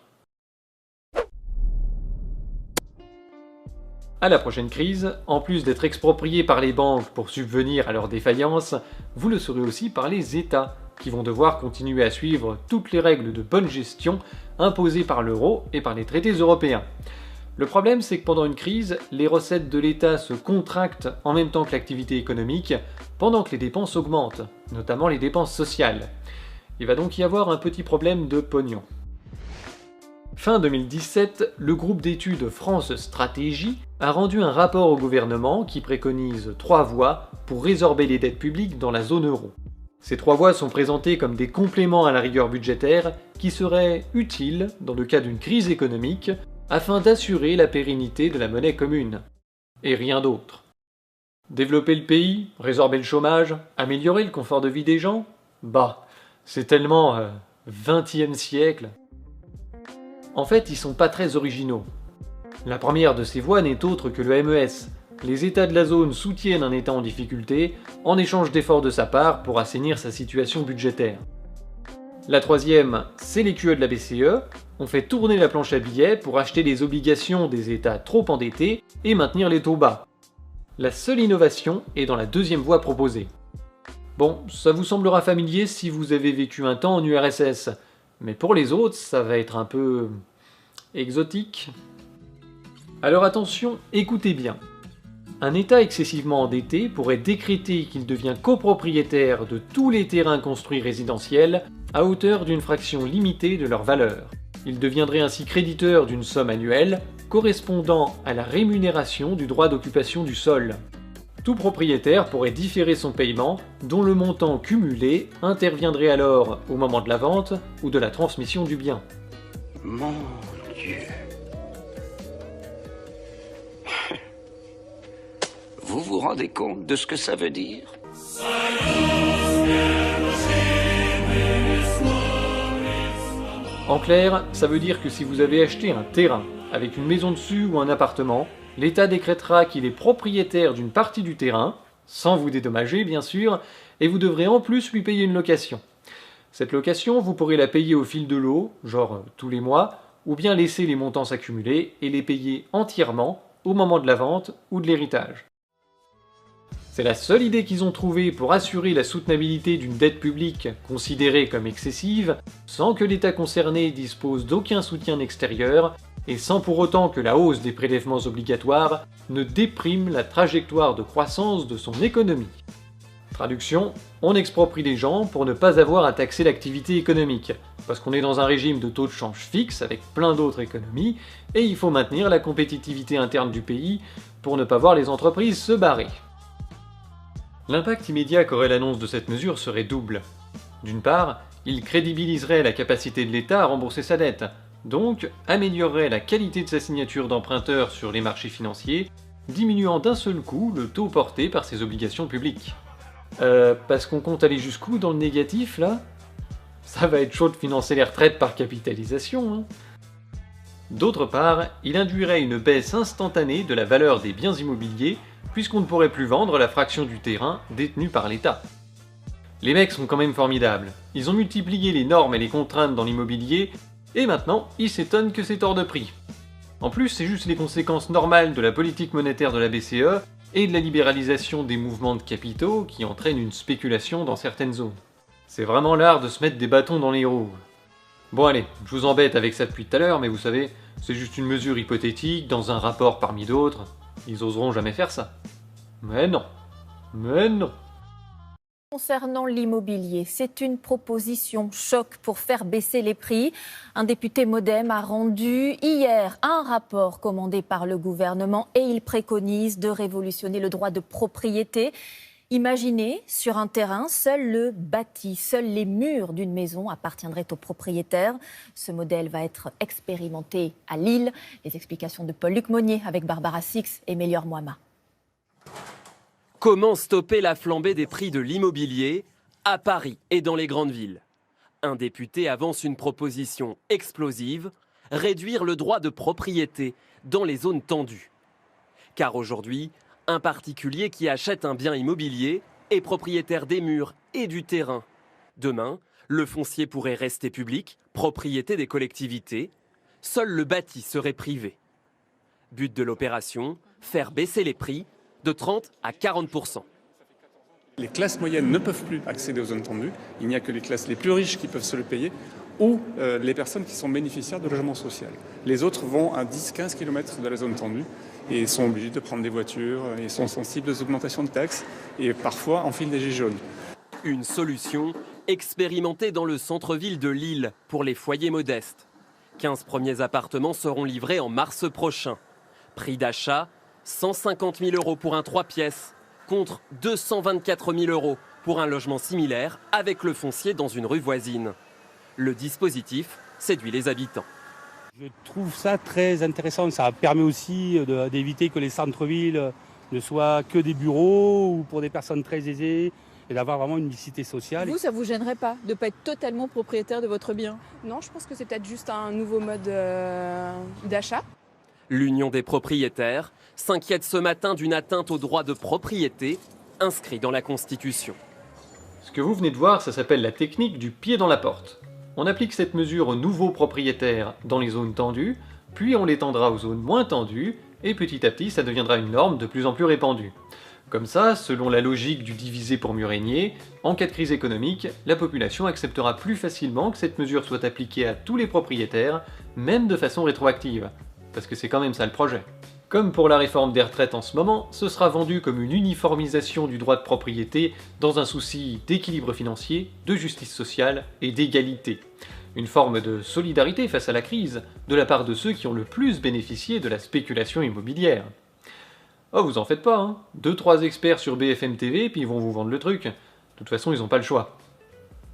A: À la prochaine crise, en plus d'être exproprié par les banques pour subvenir à leurs défaillances, vous le serez aussi par les États, qui vont devoir continuer à suivre toutes les règles de bonne gestion imposées par l'euro et par les traités européens. Le problème, c'est que pendant une crise, les recettes de l'État se contractent en même temps que l'activité économique, pendant que les dépenses augmentent, notamment les dépenses sociales. Il va donc y avoir un petit problème de pognon. Fin 2017, le groupe d'études France Stratégie a rendu un rapport au gouvernement qui préconise 3 voies pour résorber les dettes publiques dans la zone euro. Ces 3 voies sont présentées comme des compléments à la rigueur budgétaire qui seraient utiles dans le cas d'une crise économique afin d'assurer la pérennité de la monnaie commune. Et rien d'autre. Développer le pays, résorber le chômage, améliorer le confort de vie des gens? Bah, c'est tellement 20e siècle. En fait, ils sont pas très originaux. La première de ces voies n'est autre que le MES. Les États de la zone soutiennent un État en difficulté en échange d'efforts de sa part pour assainir sa situation budgétaire. La troisième, c'est les QE de la BCE. On fait tourner la planche à billets pour acheter les obligations des États trop endettés et maintenir les taux bas. La seule innovation est dans la deuxième voie proposée. Bon, ça vous semblera familier si vous avez vécu un temps en URSS, mais pour les autres, ça va être un peu exotique. Alors attention, écoutez bien. Un État excessivement endetté pourrait décréter qu'il devient copropriétaire de tous les terrains construits résidentiels à hauteur d'une fraction limitée de leur valeur. Il deviendrait ainsi créditeur d'une somme annuelle correspondant à la rémunération du droit d'occupation du sol. Tout propriétaire pourrait différer son paiement, dont le montant cumulé interviendrait alors au moment de la vente ou de la transmission du bien.
J: Mon Dieu. Vous vous rendez compte de ce que ça veut dire?
A: En clair, ça veut dire que si vous avez acheté un terrain avec une maison dessus ou un appartement, l'État décrétera qu'il est propriétaire d'une partie du terrain, sans vous dédommager bien sûr, et vous devrez en plus lui payer une location. Cette location, vous pourrez la payer au fil de l'eau, genre tous les mois, ou bien laisser les montants s'accumuler et les payer entièrement au moment de la vente ou de l'héritage. C'est la seule idée qu'ils ont trouvée pour assurer la soutenabilité d'une dette publique considérée comme excessive, sans que l'État concerné dispose d'aucun soutien extérieur, et sans pour autant que la hausse des prélèvements obligatoires ne déprime la trajectoire de croissance de son économie. Traduction, on exproprie les gens pour ne pas avoir à taxer l'activité économique, parce qu'on est dans un régime de taux de change fixe avec plein d'autres économies, et il faut maintenir la compétitivité interne du pays pour ne pas voir les entreprises se barrer. L'impact immédiat qu'aurait l'annonce de cette mesure serait double. D'une part, il crédibiliserait la capacité de l'État à rembourser sa dette, donc améliorerait la qualité de sa signature d'emprunteur sur les marchés financiers, diminuant d'un seul coup le taux porté par ses obligations publiques. Parce qu'on compte aller jusqu'où dans le négatif là? Ça va être chaud de financer les retraites par capitalisation, hein. D'autre part, il induirait une baisse instantanée de la valeur des biens immobiliers, puisqu'on ne pourrait plus vendre la fraction du terrain détenue par l'État. Les mecs sont quand même formidables. Ils ont multiplié les normes et les contraintes dans l'immobilier, et maintenant, ils s'étonnent que c'est hors de prix. En plus, c'est juste les conséquences normales de la politique monétaire de la BCE et de la libéralisation des mouvements de capitaux qui entraînent une spéculation dans certaines zones. C'est vraiment l'art de se mettre des bâtons dans les roues. Bon allez, je vous embête avec ça depuis tout à l'heure, mais vous savez, c'est juste une mesure hypothétique, dans un rapport parmi d'autres. Ils oseront jamais faire ça. Mais non. Mais non.
L: Concernant l'immobilier, c'est une proposition choc pour faire baisser les prix. Un député MoDem a rendu hier un rapport commandé par le gouvernement et il préconise de révolutionner le droit de propriété. Imaginez, sur un terrain, seul le bâti, seuls les murs d'une maison appartiendraient aux propriétaires. Ce modèle va être expérimenté à Lille. Les explications de Paul-Luc Monnier avec Barbara Six et Mélior Moama.
M: Comment stopper la flambée des prix de l'immobilier à Paris et dans les grandes villes? Un député avance une proposition explosive, réduire le droit de propriété dans les zones tendues. Car aujourd'hui, un particulier qui achète un bien immobilier est propriétaire des murs et du terrain. Demain, le foncier pourrait rester public, propriété des collectivités. Seul le bâti serait privé. But de l'opération, faire baisser les prix de 30 à 40%.
N: Les classes moyennes ne peuvent plus accéder aux zones tendues. Il n'y a que les classes les plus riches qui peuvent se le payer ou les personnes qui sont bénéficiaires de logement social. Les autres vont à 10-15 km de la zone tendue et sont obligés de prendre des voitures et sont sensibles aux augmentations de taxes et parfois enfilent des gilets jaunes.
M: Une solution expérimentée dans le centre-ville de Lille pour les foyers modestes. 15 premiers appartements seront livrés en mars prochain. Prix d'achat 150 000 € pour un 3 pièces, contre 224 000 € pour un logement similaire avec le foncier dans une rue voisine. Le dispositif séduit les habitants.
O: Je trouve ça très intéressant. Ça permet aussi d'éviter que les centres-villes ne soient que des bureaux ou pour des personnes très aisées et d'avoir vraiment une mixité sociale.
P: Vous, ça vous gênerait pas de ne pas être totalement propriétaire de votre bien?
Q: Non, je pense que c'est peut-être juste un nouveau mode d'achat.
M: L'Union des propriétaires s'inquiète ce matin d'une atteinte au droit de propriété inscrit dans la Constitution.
A: Ce que vous venez de voir, ça s'appelle la technique du pied dans la porte. On applique cette mesure aux nouveaux propriétaires dans les zones tendues, puis on l'étendra aux zones moins tendues, et petit à petit ça deviendra une norme de plus en plus répandue. Comme ça, selon la logique du diviser pour mieux régner, en cas de crise économique, la population acceptera plus facilement que cette mesure soit appliquée à tous les propriétaires, même de façon rétroactive. Parce que c'est quand même ça le projet. Comme pour la réforme des retraites en ce moment, ce sera vendu comme une uniformisation du droit de propriété dans un souci d'équilibre financier, de justice sociale et d'égalité. Une forme de solidarité face à la crise, de la part de ceux qui ont le plus bénéficié de la spéculation immobilière. Oh, vous en faites pas, hein. 2-3 experts sur BFM TV, puis ils vont vous vendre le truc. De toute façon, ils ont pas le choix.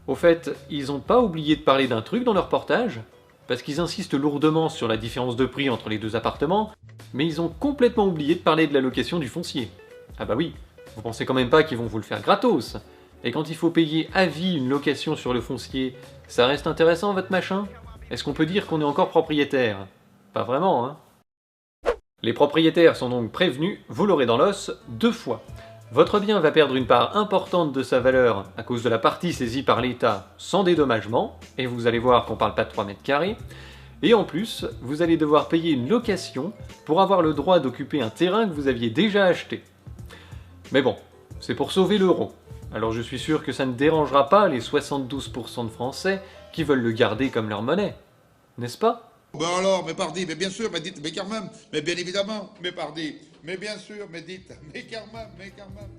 A: Au fait, ils ont pas oublié de parler d'un truc dans leur reportage, parce qu'ils insistent lourdement sur la différence de prix entre les deux appartements, mais ils ont complètement oublié de parler de la location du foncier. Ah bah oui, vous pensez quand même pas qu'ils vont vous le faire gratos. Et quand il faut payer à vie une location sur le foncier, ça reste intéressant votre machin? Est-ce qu'on peut dire qu'on est encore propriétaire? Pas vraiment, hein. Les propriétaires sont donc prévenus, vous l'aurez dans l'os, 2 fois. Votre bien va perdre une part importante de sa valeur à cause de la partie saisie par l'État sans dédommagement, et vous allez voir qu'on parle pas de 3 mètres carrés, et en plus, vous allez devoir payer une location pour avoir le droit d'occuper un terrain que vous aviez déjà acheté. Mais bon, c'est pour sauver l'euro, alors je suis sûr que ça ne dérangera pas les 72% de Français qui veulent le garder comme leur monnaie, n'est-ce pas?
R: Ben alors, mais pardi, mais bien sûr, mais dites, mais quand même, mais bien évidemment, mais pardi, mais bien sûr, mais dites, mais quand même, mais quand même.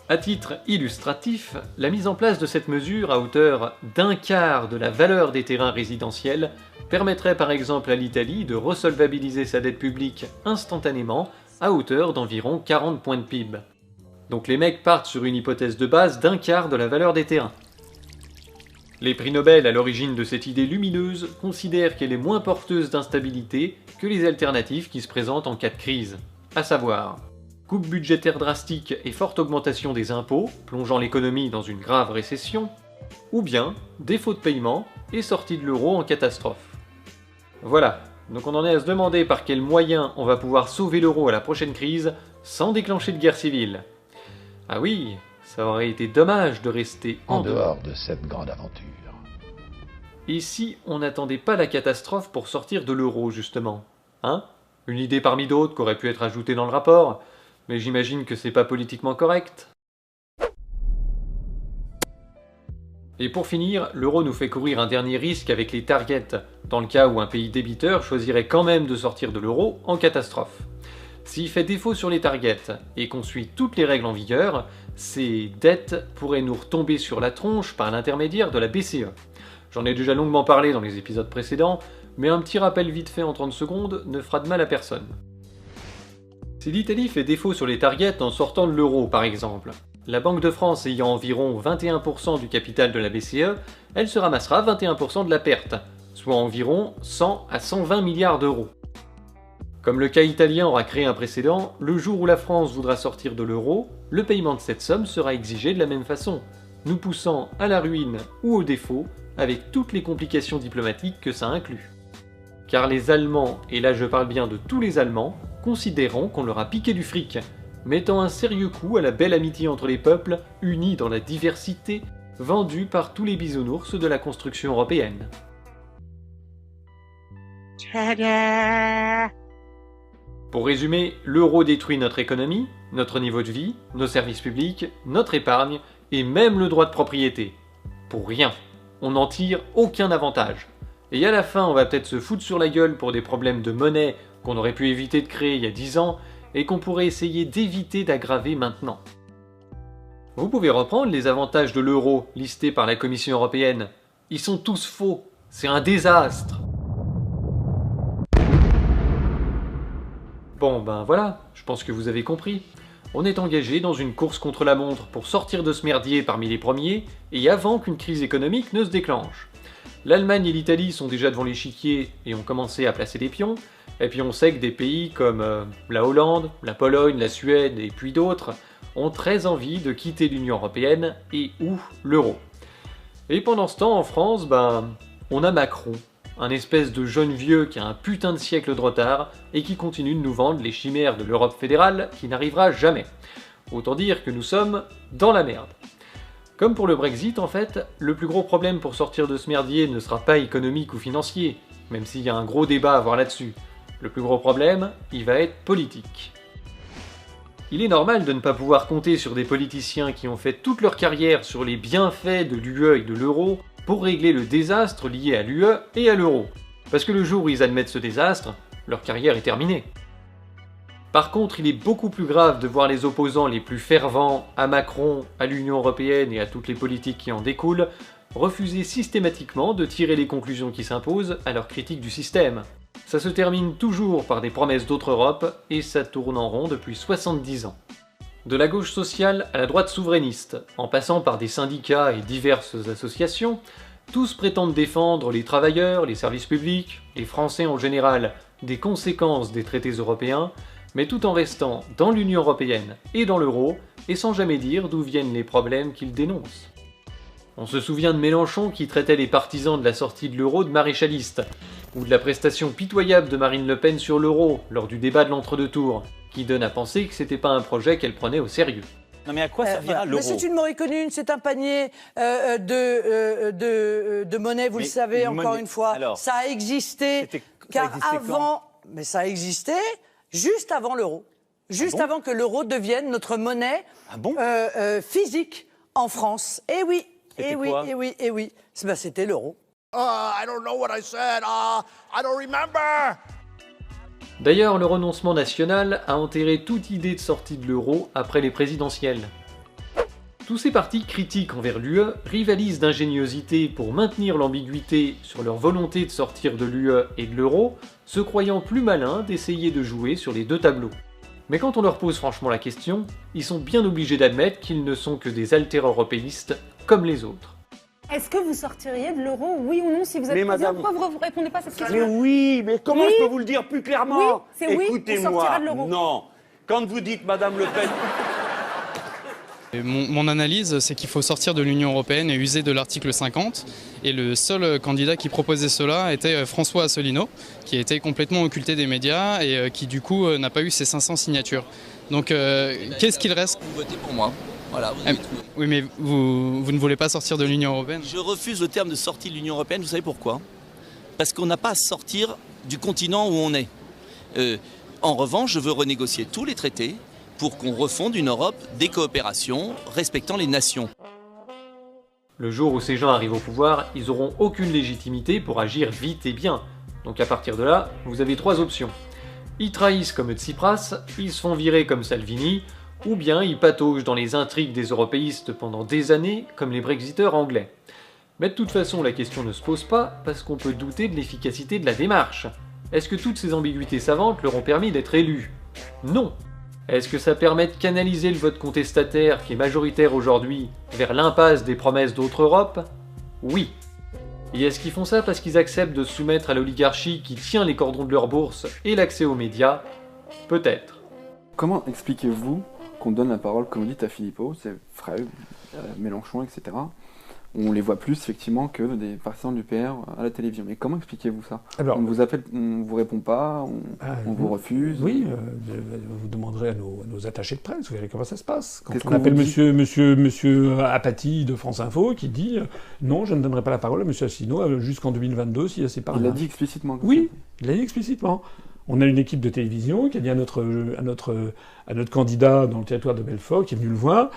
A: À titre illustratif, la mise en place de cette mesure à hauteur d'1 quart de la valeur des terrains résidentiels permettrait par exemple à l'Italie de resolvabiliser sa dette publique instantanément à hauteur d'environ 40 points de PIB. Donc les mecs partent sur une hypothèse de base d'1 quart de la valeur des terrains. Les prix Nobel à l'origine de cette idée lumineuse considèrent qu'elle est moins porteuse d'instabilité que les alternatives qui se présentent en cas de crise, à savoir coupe budgétaire drastique et forte augmentation des impôts, plongeant l'économie dans une grave récession, ou bien défaut de paiement et sortie de l'euro en catastrophe. Voilà, donc on en est à se demander par quels moyens on va pouvoir sauver l'euro à la prochaine crise sans déclencher de guerre civile. Ah oui, ça aurait été dommage de rester en dehors
S: de cette grande aventure.
A: Et si on n'attendait pas la catastrophe pour sortir de l'euro, justement? Hein? Une idée parmi d'autres qu'aurait pu être ajoutée dans le rapport, mais j'imagine que c'est pas politiquement correct. Et pour finir, l'euro nous fait courir un dernier risque avec les targets, dans le cas où un pays débiteur choisirait quand même de sortir de l'euro en catastrophe. S'il fait défaut sur les targets et qu'on suit toutes les règles en vigueur, ces dettes pourraient nous retomber sur la tronche par l'intermédiaire de la BCE. J'en ai déjà longuement parlé dans les épisodes précédents, mais un petit rappel vite fait en 30 secondes ne fera de mal à personne. Si l'Italie fait défaut sur les targets en sortant de l'euro par exemple, la Banque de France ayant environ 21% du capital de la BCE, elle se ramassera 21% de la perte, soit environ 100 à 120 milliards d'euros. Comme le cas italien aura créé un précédent, le jour où la France voudra sortir de l'euro, le paiement de cette somme sera exigé de la même façon, nous poussant à la ruine ou au défaut, avec toutes les complications diplomatiques que ça inclut. Car les Allemands, et là je parle bien de tous les Allemands, considéreront qu'on leur a piqué du fric, mettant un sérieux coup à la belle amitié entre les peuples, unis dans la diversité, vendue par tous les bisounours de la construction européenne. Pour résumer, l'euro détruit notre économie, notre niveau de vie, nos services publics, notre épargne, et même le droit de propriété. Pour rien. On n'en tire aucun avantage. Et à la fin, on va peut-être se foutre sur la gueule pour des problèmes de monnaie qu'on aurait pu éviter de créer il y a 10 ans, et qu'on pourrait essayer d'éviter d'aggraver maintenant. Vous pouvez reprendre les avantages de l'euro listés par la Commission européenne. Ils sont tous faux. C'est un désastre. Bon ben voilà, je pense que vous avez compris. On est engagé dans une course contre la montre pour sortir de ce merdier parmi les premiers, et avant qu'une crise économique ne se déclenche. L'Allemagne et l'Italie sont déjà devant l'échiquier et ont commencé à placer des pions, et puis on sait que des pays comme la Hollande, la Pologne, la Suède et puis d'autres ont très envie de quitter l'Union Européenne et ou l'euro. Et pendant ce temps en France, on a Macron, un espèce de jeune vieux qui a un putain de siècle de retard et qui continue de nous vendre les chimères de l'Europe fédérale qui n'arrivera jamais. Autant dire que nous sommes dans la merde. Comme pour le Brexit en fait, le plus gros problème pour sortir de ce merdier ne sera pas économique ou financier, même s'il y a un gros débat à avoir là-dessus. Le plus gros problème, il va être politique. Il est normal de ne pas pouvoir compter sur des politiciens qui ont fait toute leur carrière sur les bienfaits de l'UE et de l'euro pour régler le désastre lié à l'UE et à l'euro. Parce que le jour où ils admettent ce désastre, leur carrière est terminée. Par contre, il est beaucoup plus grave de voir les opposants les plus fervents à Macron, à l'Union Européenne et à toutes les politiques qui en découlent, refuser systématiquement de tirer les conclusions qui s'imposent à leur critique du système. Ça se termine toujours par des promesses d'autre Europe, et ça tourne en rond depuis 70 ans. De la gauche sociale à la droite souverainiste, en passant par des syndicats et diverses associations, tous prétendent défendre les travailleurs, les services publics, les Français en général, des conséquences des traités européens, mais tout en restant dans l'Union Européenne et dans l'euro, et sans jamais dire d'où viennent les problèmes qu'ils dénoncent. On se souvient de Mélenchon qui traitait les partisans de la sortie de l'euro de maréchalistes, ou de la prestation pitoyable de Marine Le Pen sur l'euro lors du débat de l'entre-deux tours, qui donne à penser que c'était pas un projet qu'elle prenait au sérieux.
B: Non mais à quoi servira l'euro ?
S: Mais c'est une moricone, c'est un panier de monnaie, vous le savez, encore une fois. Alors, ça a existé, car avant... Mais ça a existé juste avant l'euro. Juste avant que l'euro devienne notre monnaie physique en France. Eh oui, eh oui, eh oui, eh oui. C'était l'euro.
R: I don't know what I said. I don't remember.
A: D'ailleurs, le renoncement national a enterré toute idée de sortie de l'euro après les présidentielles. Tous ces partis critiques envers l'UE rivalisent d'ingéniosité pour maintenir l'ambiguïté sur leur volonté de sortir de l'UE et de l'euro, se croyant plus malins d'essayer de jouer sur les deux tableaux. Mais quand on leur pose franchement la question, ils sont bien obligés d'admettre qu'ils ne sont que des alter-européistes comme les autres.
T: Est-ce que vous sortiriez de l'euro, oui ou non, si vous êtes président ? Pourquoi vous ne répondez pas à cette question ?
U: Mais oui, mais comment je peux vous le dire plus clairement ?
T: Oui, c'est oui,
U: écoutez-moi,
T: on sortira de l'euro.
U: Non, quand vous dites Madame Le Pen...
V: Mon analyse, c'est qu'il faut sortir de l'Union Européenne et user de l'article 50. Et le seul candidat qui proposait cela était François Asselineau, qui a été complètement occulté des médias et qui du coup n'a pas eu ses 500 signatures. Donc qu'est-ce qu'il reste ?
W: Vous votez pour moi. Voilà, vous avez trouvé.
V: Oui, mais vous ne voulez pas sortir de l'Union Européenne ?
W: Je refuse le terme de sortie de l'Union Européenne, vous savez pourquoi ? Parce qu'on n'a pas à sortir du continent où on est. En revanche, je veux renégocier tous les traités pour qu'on refonde une Europe des coopérations respectant les nations.
A: Le jour où ces gens arrivent au pouvoir, ils auront aucune légitimité pour agir vite et bien. Donc à partir de là, vous avez 3 options. Ils trahissent comme Tsipras, ils se font virer comme Salvini, ou bien ils pataugent dans les intrigues des européistes pendant des années, comme les brexiteurs anglais. Mais de toute façon, la question ne se pose pas, parce qu'on peut douter de l'efficacité de la démarche. Est-ce que toutes ces ambiguïtés savantes leur ont permis d'être élus? Non. Est-ce que ça permet de canaliser le vote contestataire, qui est majoritaire aujourd'hui, vers l'impasse des promesses d'autre Europe? Oui. Et est-ce qu'ils font ça parce qu'ils acceptent de se soumettre à l'oligarchie qui tient les cordons de leur bourse et l'accès aux médias? Peut-être.
E: Comment expliquez-vous qu'on donne la parole, comme vous dites, à Philippot, c'est Frey, Mélenchon, etc. On les voit plus, effectivement, que des partisans du PR à la télévision. Mais comment expliquez-vous ça? Alors, on vous appelle, on ne vous répond pas, on vous refuse?
F: Oui, vous demanderez à nos attachés de presse, vous verrez comment ça se passe. Quand on appelle monsieur Apathy de France Info, qui dit non, je ne donnerai pas la parole à monsieur Asselineau jusqu'en 2022 s'il y a ses parts.
E: Il l'a dit explicitement.
F: Oui, il l'a dit explicitement. On a une équipe de télévision qui a dit à notre candidat dans le territoire de Belfort, qui est venu le voir,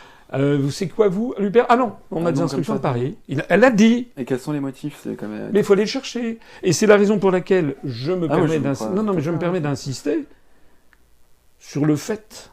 F: c'est quoi vous, l'UPR? Ah non, on a des instructions de Paris. Elle l'a dit.
E: Et quels sont les motifs? C'est quand même...
F: Mais il faut les chercher. Et c'est la raison pour laquelle je me permets d'insister sur le fait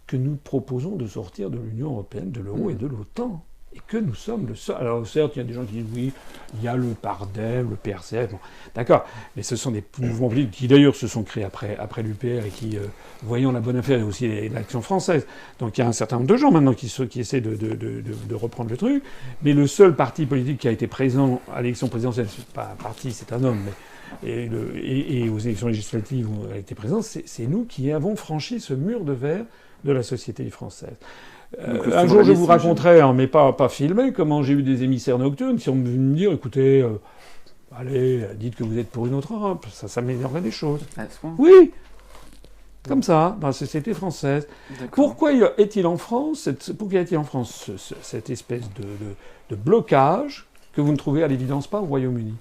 F: que nous proposons de sortir de l'Union européenne, de l'euro et de l'OTAN. Et que nous sommes le seul. Alors certes, il y a des gens qui disent oui, il y a le PARDEM, le PRCF, bon, d'accord, mais ce sont des mouvements politiques qui d'ailleurs se sont créés après l'UPR et qui, voyant la bonne affaire et aussi l'action française. Donc il y a un certain nombre de gens maintenant qui essaient de reprendre le truc, mais le seul parti politique qui a été présent à l'élection présidentielle, c'est pas un parti, c'est un homme, mais, et aux élections législatives où elle a été présente, c'est nous qui avons franchi ce mur de verre de la société française. Un jour, je vous raconterai, mais pas filmé, comment j'ai eu des émissaires nocturnes qui sont venus me dire, écoutez, allez, dites que vous êtes pour une autre Europe, ça s'améliorerait des choses. Oui, comme ça, dans la société française. Pourquoi est-il en France cette espèce de blocage que vous ne trouvez à l'évidence pas au Royaume-Uni?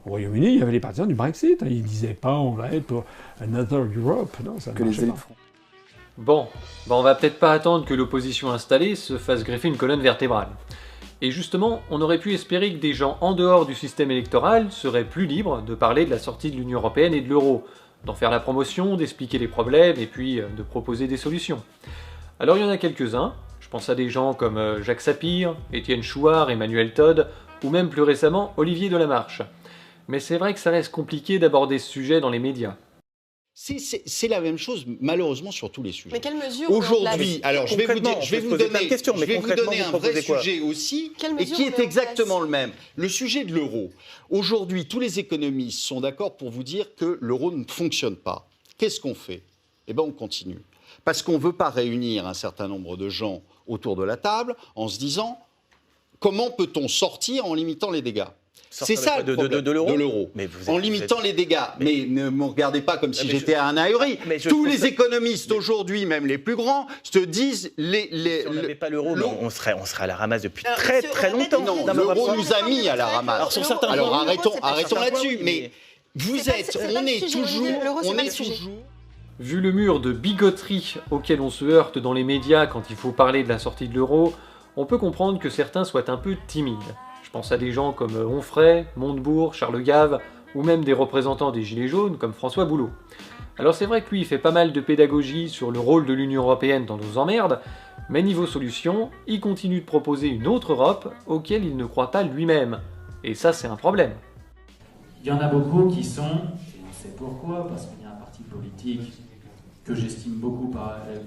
F: Au Royaume-Uni, il y avait les partisans du Brexit, ils ne disaient pas on va être pour Another Europe, non, ça ne marchait pas.
A: Bon, on va peut-être pas attendre que l'opposition installée se fasse greffer une colonne vertébrale. Et justement, on aurait pu espérer que des gens en dehors du système électoral seraient plus libres de parler de la sortie de l'Union européenne et de l'euro, d'en faire la promotion, d'expliquer les problèmes et puis de proposer des solutions. Alors il y en a quelques-uns, je pense à des gens comme Jacques Sapir, Étienne Chouard, Emmanuel Todd, ou même plus récemment Olivier Delamarche. Mais c'est vrai que ça reste compliqué d'aborder ce sujet dans les médias.
G: C'est la même chose, malheureusement, sur tous les sujets.
T: Mais quelles mesures
G: aujourd'hui, alors je vais vous donner un vrai sujet aussi, et qui est exactement le même. Le sujet de l'euro. Aujourd'hui, tous les économistes sont d'accord pour vous dire que l'euro ne fonctionne pas. Qu'est-ce qu'on fait? Eh bien, on continue. Parce qu'on ne veut pas réunir un certain nombre de gens autour de la table en se disant comment peut-on sortir en limitant les dégâts? C'est ça le problème de l'euro. En limitant les dégâts. Mais ne me regardez pas comme si j'étais un ahuri. Tous les économistes aujourd'hui, même les plus grands, se disent... Si
B: on n'avait pas l'euro, on serait à la ramasse depuis très très longtemps.
G: Non, l'euro nous a mis à la ramasse. Alors arrêtons là-dessus. Mais on est toujours...
A: Vu le mur de bigoterie auquel on se heurte dans les médias quand il faut parler de la sortie de l'euro, on peut comprendre que certains soient un peu timides. Je pense à des gens comme Onfray, Montebourg, Charles Gave, ou même des représentants des Gilets jaunes comme François Boulot. Alors c'est vrai que lui il fait pas mal de pédagogie sur le rôle de l'Union européenne dans nos emmerdes, mais niveau solution, il continue de proposer une autre Europe auquel il ne croit pas lui-même. Et ça c'est un problème.
X: Il y en a beaucoup qui sont, et on sait pourquoi, parce qu'il y a un parti politique que j'estime beaucoup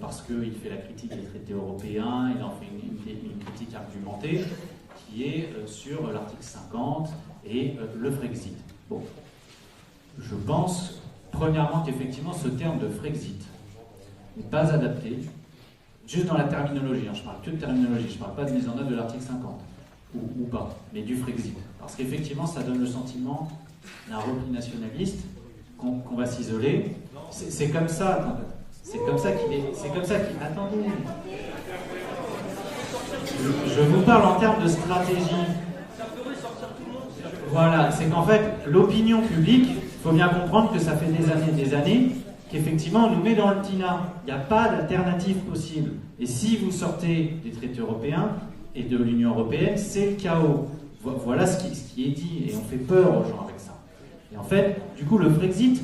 X: parce qu'il fait la critique des traités européens, il en fait une critique argumentée, qui est sur l'article 50 et le Frexit. Bon, je pense, premièrement, qu'effectivement, ce terme de Frexit n'est pas adapté, juste dans la terminologie, je parle que de terminologie, je ne parle pas de mise en œuvre de l'article 50, ou pas, mais du Frexit. Parce qu'effectivement, ça donne le sentiment d'un repli nationaliste, qu'on va s'isoler. C'est comme ça, c'est comme ça qu'il est... Attendez. Je vous parle en termes de stratégie. Voilà, c'est qu'en fait, l'opinion publique, il faut bien comprendre que ça fait des années, qu'effectivement, on nous met dans le TINA. Il n'y a pas d'alternative possible. Et si vous sortez des traités européens, et de l'Union européenne, c'est le chaos. Voilà ce qui est dit, et on fait peur aux gens avec ça. Et en fait, du coup, le Frexit,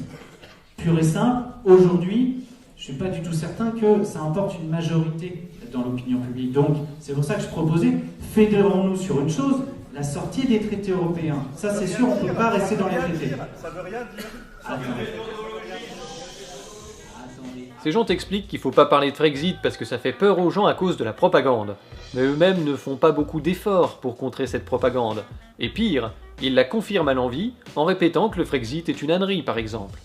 X: pur et simple, aujourd'hui, je ne suis pas du tout certain que ça emporte une majorité dans l'opinion publique. Donc, c'est pour ça que je proposais, fédérons-nous sur une chose, la sortie des traités européens. Ça, c'est sûr, on ne peut pas rester dans les traités.
U: Ça veut rien dire.
A: Ces gens t'expliquent qu'il ne faut pas parler de Frexit parce que ça fait peur aux gens à cause de la propagande. Mais eux-mêmes ne font pas beaucoup d'efforts pour contrer cette propagande. Et pire, ils la confirment à l'envi en répétant que le Frexit est une ânerie, par exemple.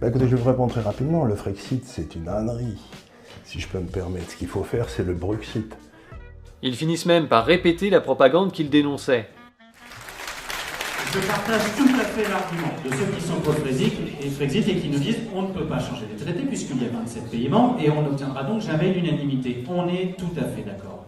C: Bah écoutez, je vous réponds très rapidement. Le Frexit, c'est une ânerie. Si je peux me permettre, ce qu'il faut faire, c'est le Bruxit.
A: Ils finissent même par répéter la propagande qu'ils dénonçaient.
X: Je partage tout à fait l'argument de ceux qui sont pour le Frexit et qui nous disent on ne peut pas changer les traités puisqu'il y a 27 pays membres et on n'obtiendra donc jamais l'unanimité. On est tout à fait d'accord.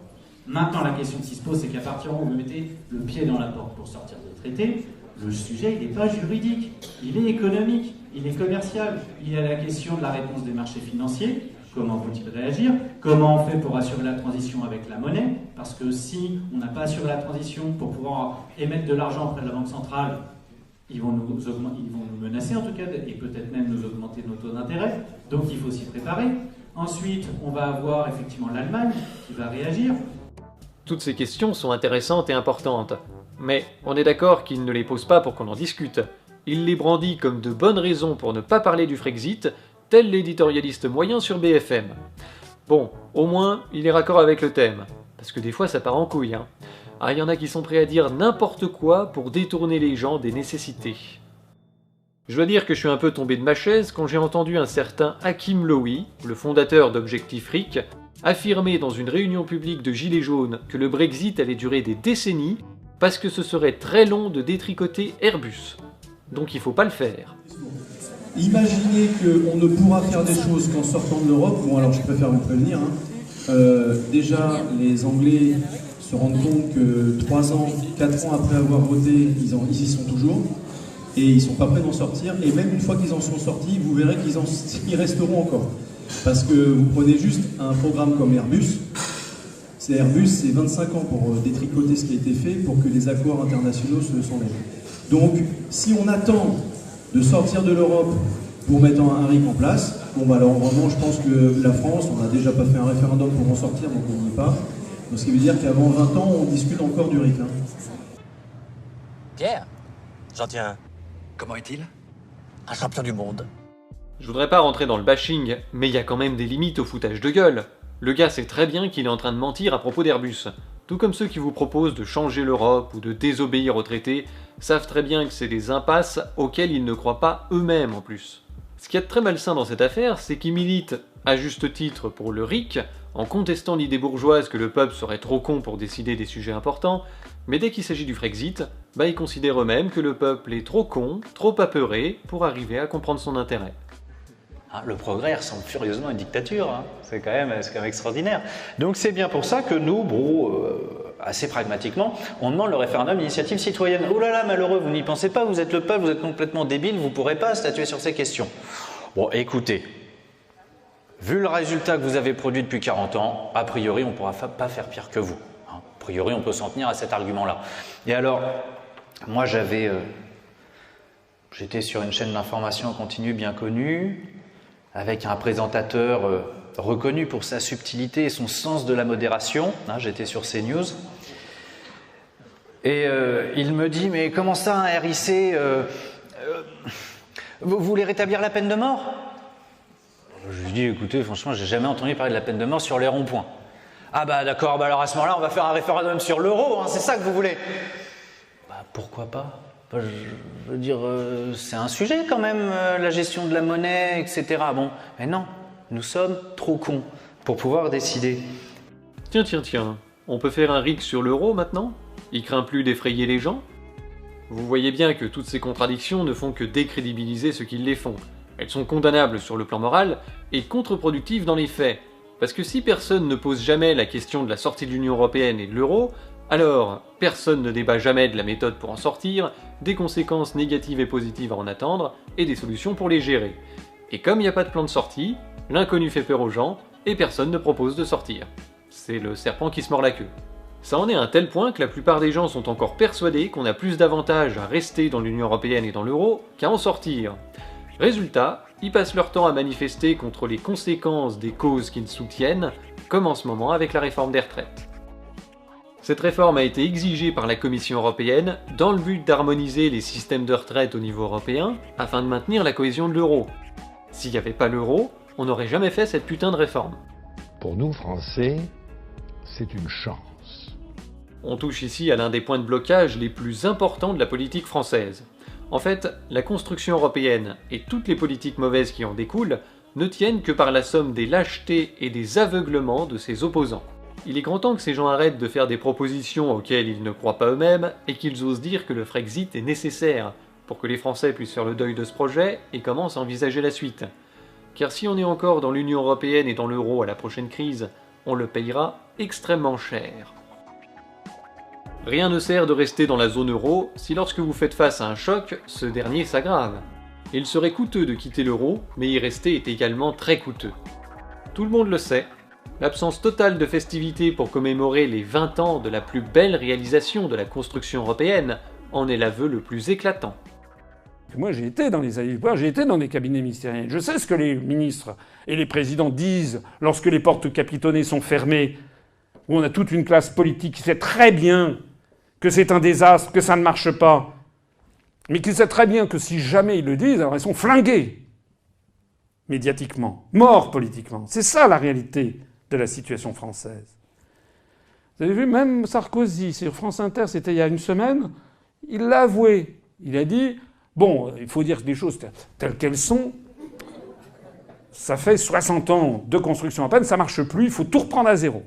X: Maintenant, la question qui se pose, c'est qu'à partir du moment où vous mettez le pied dans la porte pour sortir des traités, le sujet, il n'est pas juridique, il est économique, il est commercial. Il y a la question de la réponse des marchés financiers. Comment vont-ils réagir? Comment on fait pour assurer la transition avec la monnaie? Parce que si on n'a pas assuré la transition pour pouvoir émettre de l'argent auprès de la Banque centrale, ils vont nous menacer en tout cas, et peut-être même nous augmenter nos taux d'intérêt. Donc il faut s'y préparer. Ensuite, on va avoir effectivement l'Allemagne qui va réagir.
A: Toutes ces questions sont intéressantes et importantes. Mais on est d'accord qu'il ne les pose pas pour qu'on en discute. Il les brandit comme de bonnes raisons pour ne pas parler du Frexit, tel l'éditorialiste moyen sur BFM. Bon, au moins, il est raccord avec le thème, parce que des fois ça part en couille, hein. Ah, il y en a qui sont prêts à dire n'importe quoi pour détourner les gens des nécessités. Je dois dire que je suis un peu tombé de ma chaise quand j'ai entendu un certain Hakim Lowy, le fondateur d'Objectif RIC, affirmer dans une réunion publique de Gilets jaunes que le Brexit allait durer des décennies parce que ce serait très long de détricoter Airbus. Donc il faut pas le faire.
D: Imaginez qu'on ne pourra faire des choses qu'en sortant de l'Europe. Bon, alors je préfère vous prévenir. Déjà, les Anglais se rendent compte que 3 ans, 4 ans après avoir voté, ils y sont toujours. Et ils ne sont pas prêts d'en sortir. Et même une fois qu'ils en sont sortis, vous verrez qu'ils resteront encore. Parce que vous prenez juste un programme comme Airbus. Airbus, c'est 25 ans pour détricoter ce qui a été fait pour que les accords internationaux s'enlèvent. Donc, si on attend de sortir de l'Europe pour mettre un RIC en place, bon bah alors vraiment je pense que la France, on n'a déjà pas fait un référendum pour en sortir, donc on n'y est pas. Donc, ce qui veut dire qu'avant 20 ans, on discute encore du RIC. Hein.
H: Pierre, j'en tiens un. Comment est-il? Un champion du monde.
A: Je voudrais pas rentrer dans le bashing, mais il y a quand même des limites au foutage de gueule. Le gars sait très bien qu'il est en train de mentir à propos d'Airbus. Tout comme ceux qui vous proposent de changer l'Europe ou de désobéir aux traités, savent très bien que c'est des impasses auxquelles ils ne croient pas eux-mêmes en plus. Ce qu'il y a de très malsain dans cette affaire, c'est qu'ils militent, à juste titre, pour le RIC, en contestant l'idée bourgeoise que le peuple serait trop con pour décider des sujets importants, mais dès qu'il s'agit du Frexit, ils considèrent eux-mêmes que le peuple est trop con, trop apeuré pour arriver à comprendre son intérêt.
I: Le progrès ressemble furieusement à une dictature, hein. C'est quand même extraordinaire. Donc c'est bien pour ça que nous, assez pragmatiquement, on demande le référendum d'initiative citoyenne. Oh là là, malheureux, vous n'y pensez pas, vous êtes le peuple, vous êtes complètement débile, vous ne pourrez pas statuer sur ces questions. Bon, écoutez, vu le résultat que vous avez produit depuis 40 ans, a priori, on ne pourra pas faire pire que vous. A priori, on peut s'en tenir à cet argument-là. Et alors, moi j'étais sur une chaîne d'information en continu bien connue, avec un présentateur reconnu pour sa subtilité et son sens de la modération. J'étais sur CNews. Et il me dit, mais comment ça, un RIC vous voulez rétablir la peine de mort? Je lui dis, écoutez, franchement, j'ai jamais entendu parler de la peine de mort sur les ronds-points. Ah bah d'accord, alors à ce moment-là, on va faire un référendum sur l'euro, c'est ça que vous voulez? Pourquoi pas? Je veux dire, c'est un sujet quand même, la gestion de la monnaie, etc. Bon, mais non, nous sommes trop cons pour pouvoir décider.
A: Tiens, on peut faire un RIC sur l'euro maintenant? Il craint plus d'effrayer les gens? Vous voyez bien que toutes ces contradictions ne font que décrédibiliser ceux qui les font. Elles sont condamnables sur le plan moral et contre-productives dans les faits. Parce que si personne ne pose jamais la question de la sortie de l'Union Européenne et de l'euro, alors personne ne débat jamais de la méthode pour en sortir, des conséquences négatives et positives à en attendre, et des solutions pour les gérer. Et comme il n'y a pas de plan de sortie, l'inconnu fait peur aux gens, et personne ne propose de sortir. C'est le serpent qui se mord la queue. Ça en est à un tel point que la plupart des gens sont encore persuadés qu'on a plus d'avantages à rester dans l'Union Européenne et dans l'euro qu'à en sortir. Résultat, ils passent leur temps à manifester contre les conséquences des causes qu'ils soutiennent, comme en ce moment avec la réforme des retraites. Cette réforme a été exigée par la Commission européenne dans le but d'harmoniser les systèmes de retraite au niveau européen afin de maintenir la cohésion de l'euro. S'il n'y avait pas l'euro, on n'aurait jamais fait cette putain de réforme.
J: Pour nous, Français, c'est une chance.
A: On touche ici à l'un des points de blocage les plus importants de la politique française. En fait, la construction européenne et toutes les politiques mauvaises qui en découlent ne tiennent que par la somme des lâchetés et des aveuglements de ses opposants. Il est grand temps que ces gens arrêtent de faire des propositions auxquelles ils ne croient pas eux-mêmes et qu'ils osent dire que le Frexit est nécessaire pour que les Français puissent faire le deuil de ce projet et commencent à envisager la suite. Car si on est encore dans l'Union Européenne et dans l'euro à la prochaine crise, on le payera extrêmement cher. Rien ne sert de rester dans la zone euro si lorsque vous faites face à un choc, ce dernier s'aggrave. Il serait coûteux de quitter l'euro, mais y rester est également très coûteux. Tout le monde le sait, l'absence totale de festivités pour commémorer les 20 ans de la plus belle réalisation de la construction européenne en est l'aveu le plus éclatant.
F: Moi j'ai été dans les aéroports, j'ai été dans des cabinets ministériels, je sais ce que les ministres et les présidents disent lorsque les portes capitonnées sont fermées, où on a toute une classe politique qui sait très bien que c'est un désastre, que ça ne marche pas, mais qui sait très bien que si jamais ils le disent, alors ils sont flingués médiatiquement, morts politiquement. C'est ça la réalité de la situation française. Vous avez vu, même Sarkozy, sur France Inter, c'était il y a une semaine, il l'a avoué. Il a dit « Bon, il faut dire les choses telles qu'elles sont. Ça fait 60 ans de construction à peine, ça marche plus, il faut tout reprendre à zéro. »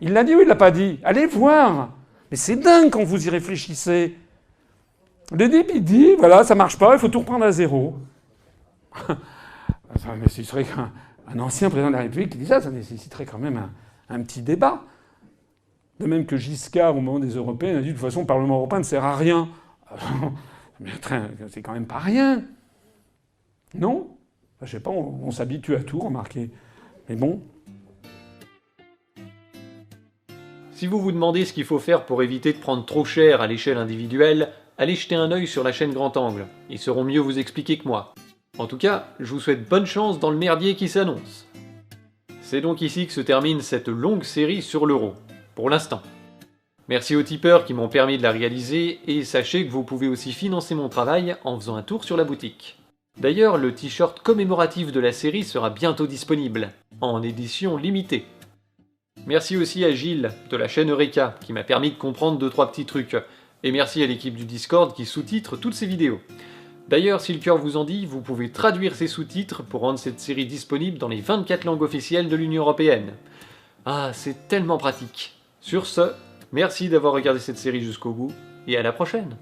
F: Il l'a dit ou il l'a pas dit? Allez voir. Mais c'est dingue quand vous y réfléchissez. Le DIP, il dit, voilà, ça marche pas, il faut tout reprendre à zéro. Mais ce serait qu'un ancien président de la République qui dit ça nécessiterait quand même un petit débat. De même que Giscard, au moment des Européennes, a dit, de toute façon, le Parlement européen ne sert à rien. Mais c'est quand même pas rien. Non? Je sais pas, on s'habitue à tout, remarquez. Mais bon...
A: Si vous vous demandez ce qu'il faut faire pour éviter de prendre trop cher à l'échelle individuelle, allez jeter un œil sur la chaîne Grand Angle. Ils sauront mieux vous expliquer que moi. En tout cas, je vous souhaite bonne chance dans le merdier qui s'annonce. C'est donc ici que se termine cette longue série sur l'euro, pour l'instant. Merci aux tipeurs qui m'ont permis de la réaliser, et sachez que vous pouvez aussi financer mon travail en faisant un tour sur la boutique. D'ailleurs, le t-shirt commémoratif de la série sera bientôt disponible, en édition limitée. Merci aussi à Gilles, de la chaîne Eureka, qui m'a permis de comprendre 2-3 petits trucs. Et merci à l'équipe du Discord qui sous-titre toutes ces vidéos. D'ailleurs, si le cœur vous en dit, vous pouvez traduire ces sous-titres pour rendre cette série disponible dans les 24 langues officielles de l'Union Européenne. Ah, c'est tellement pratique. Sur ce, merci d'avoir regardé cette série jusqu'au bout, et à la prochaine.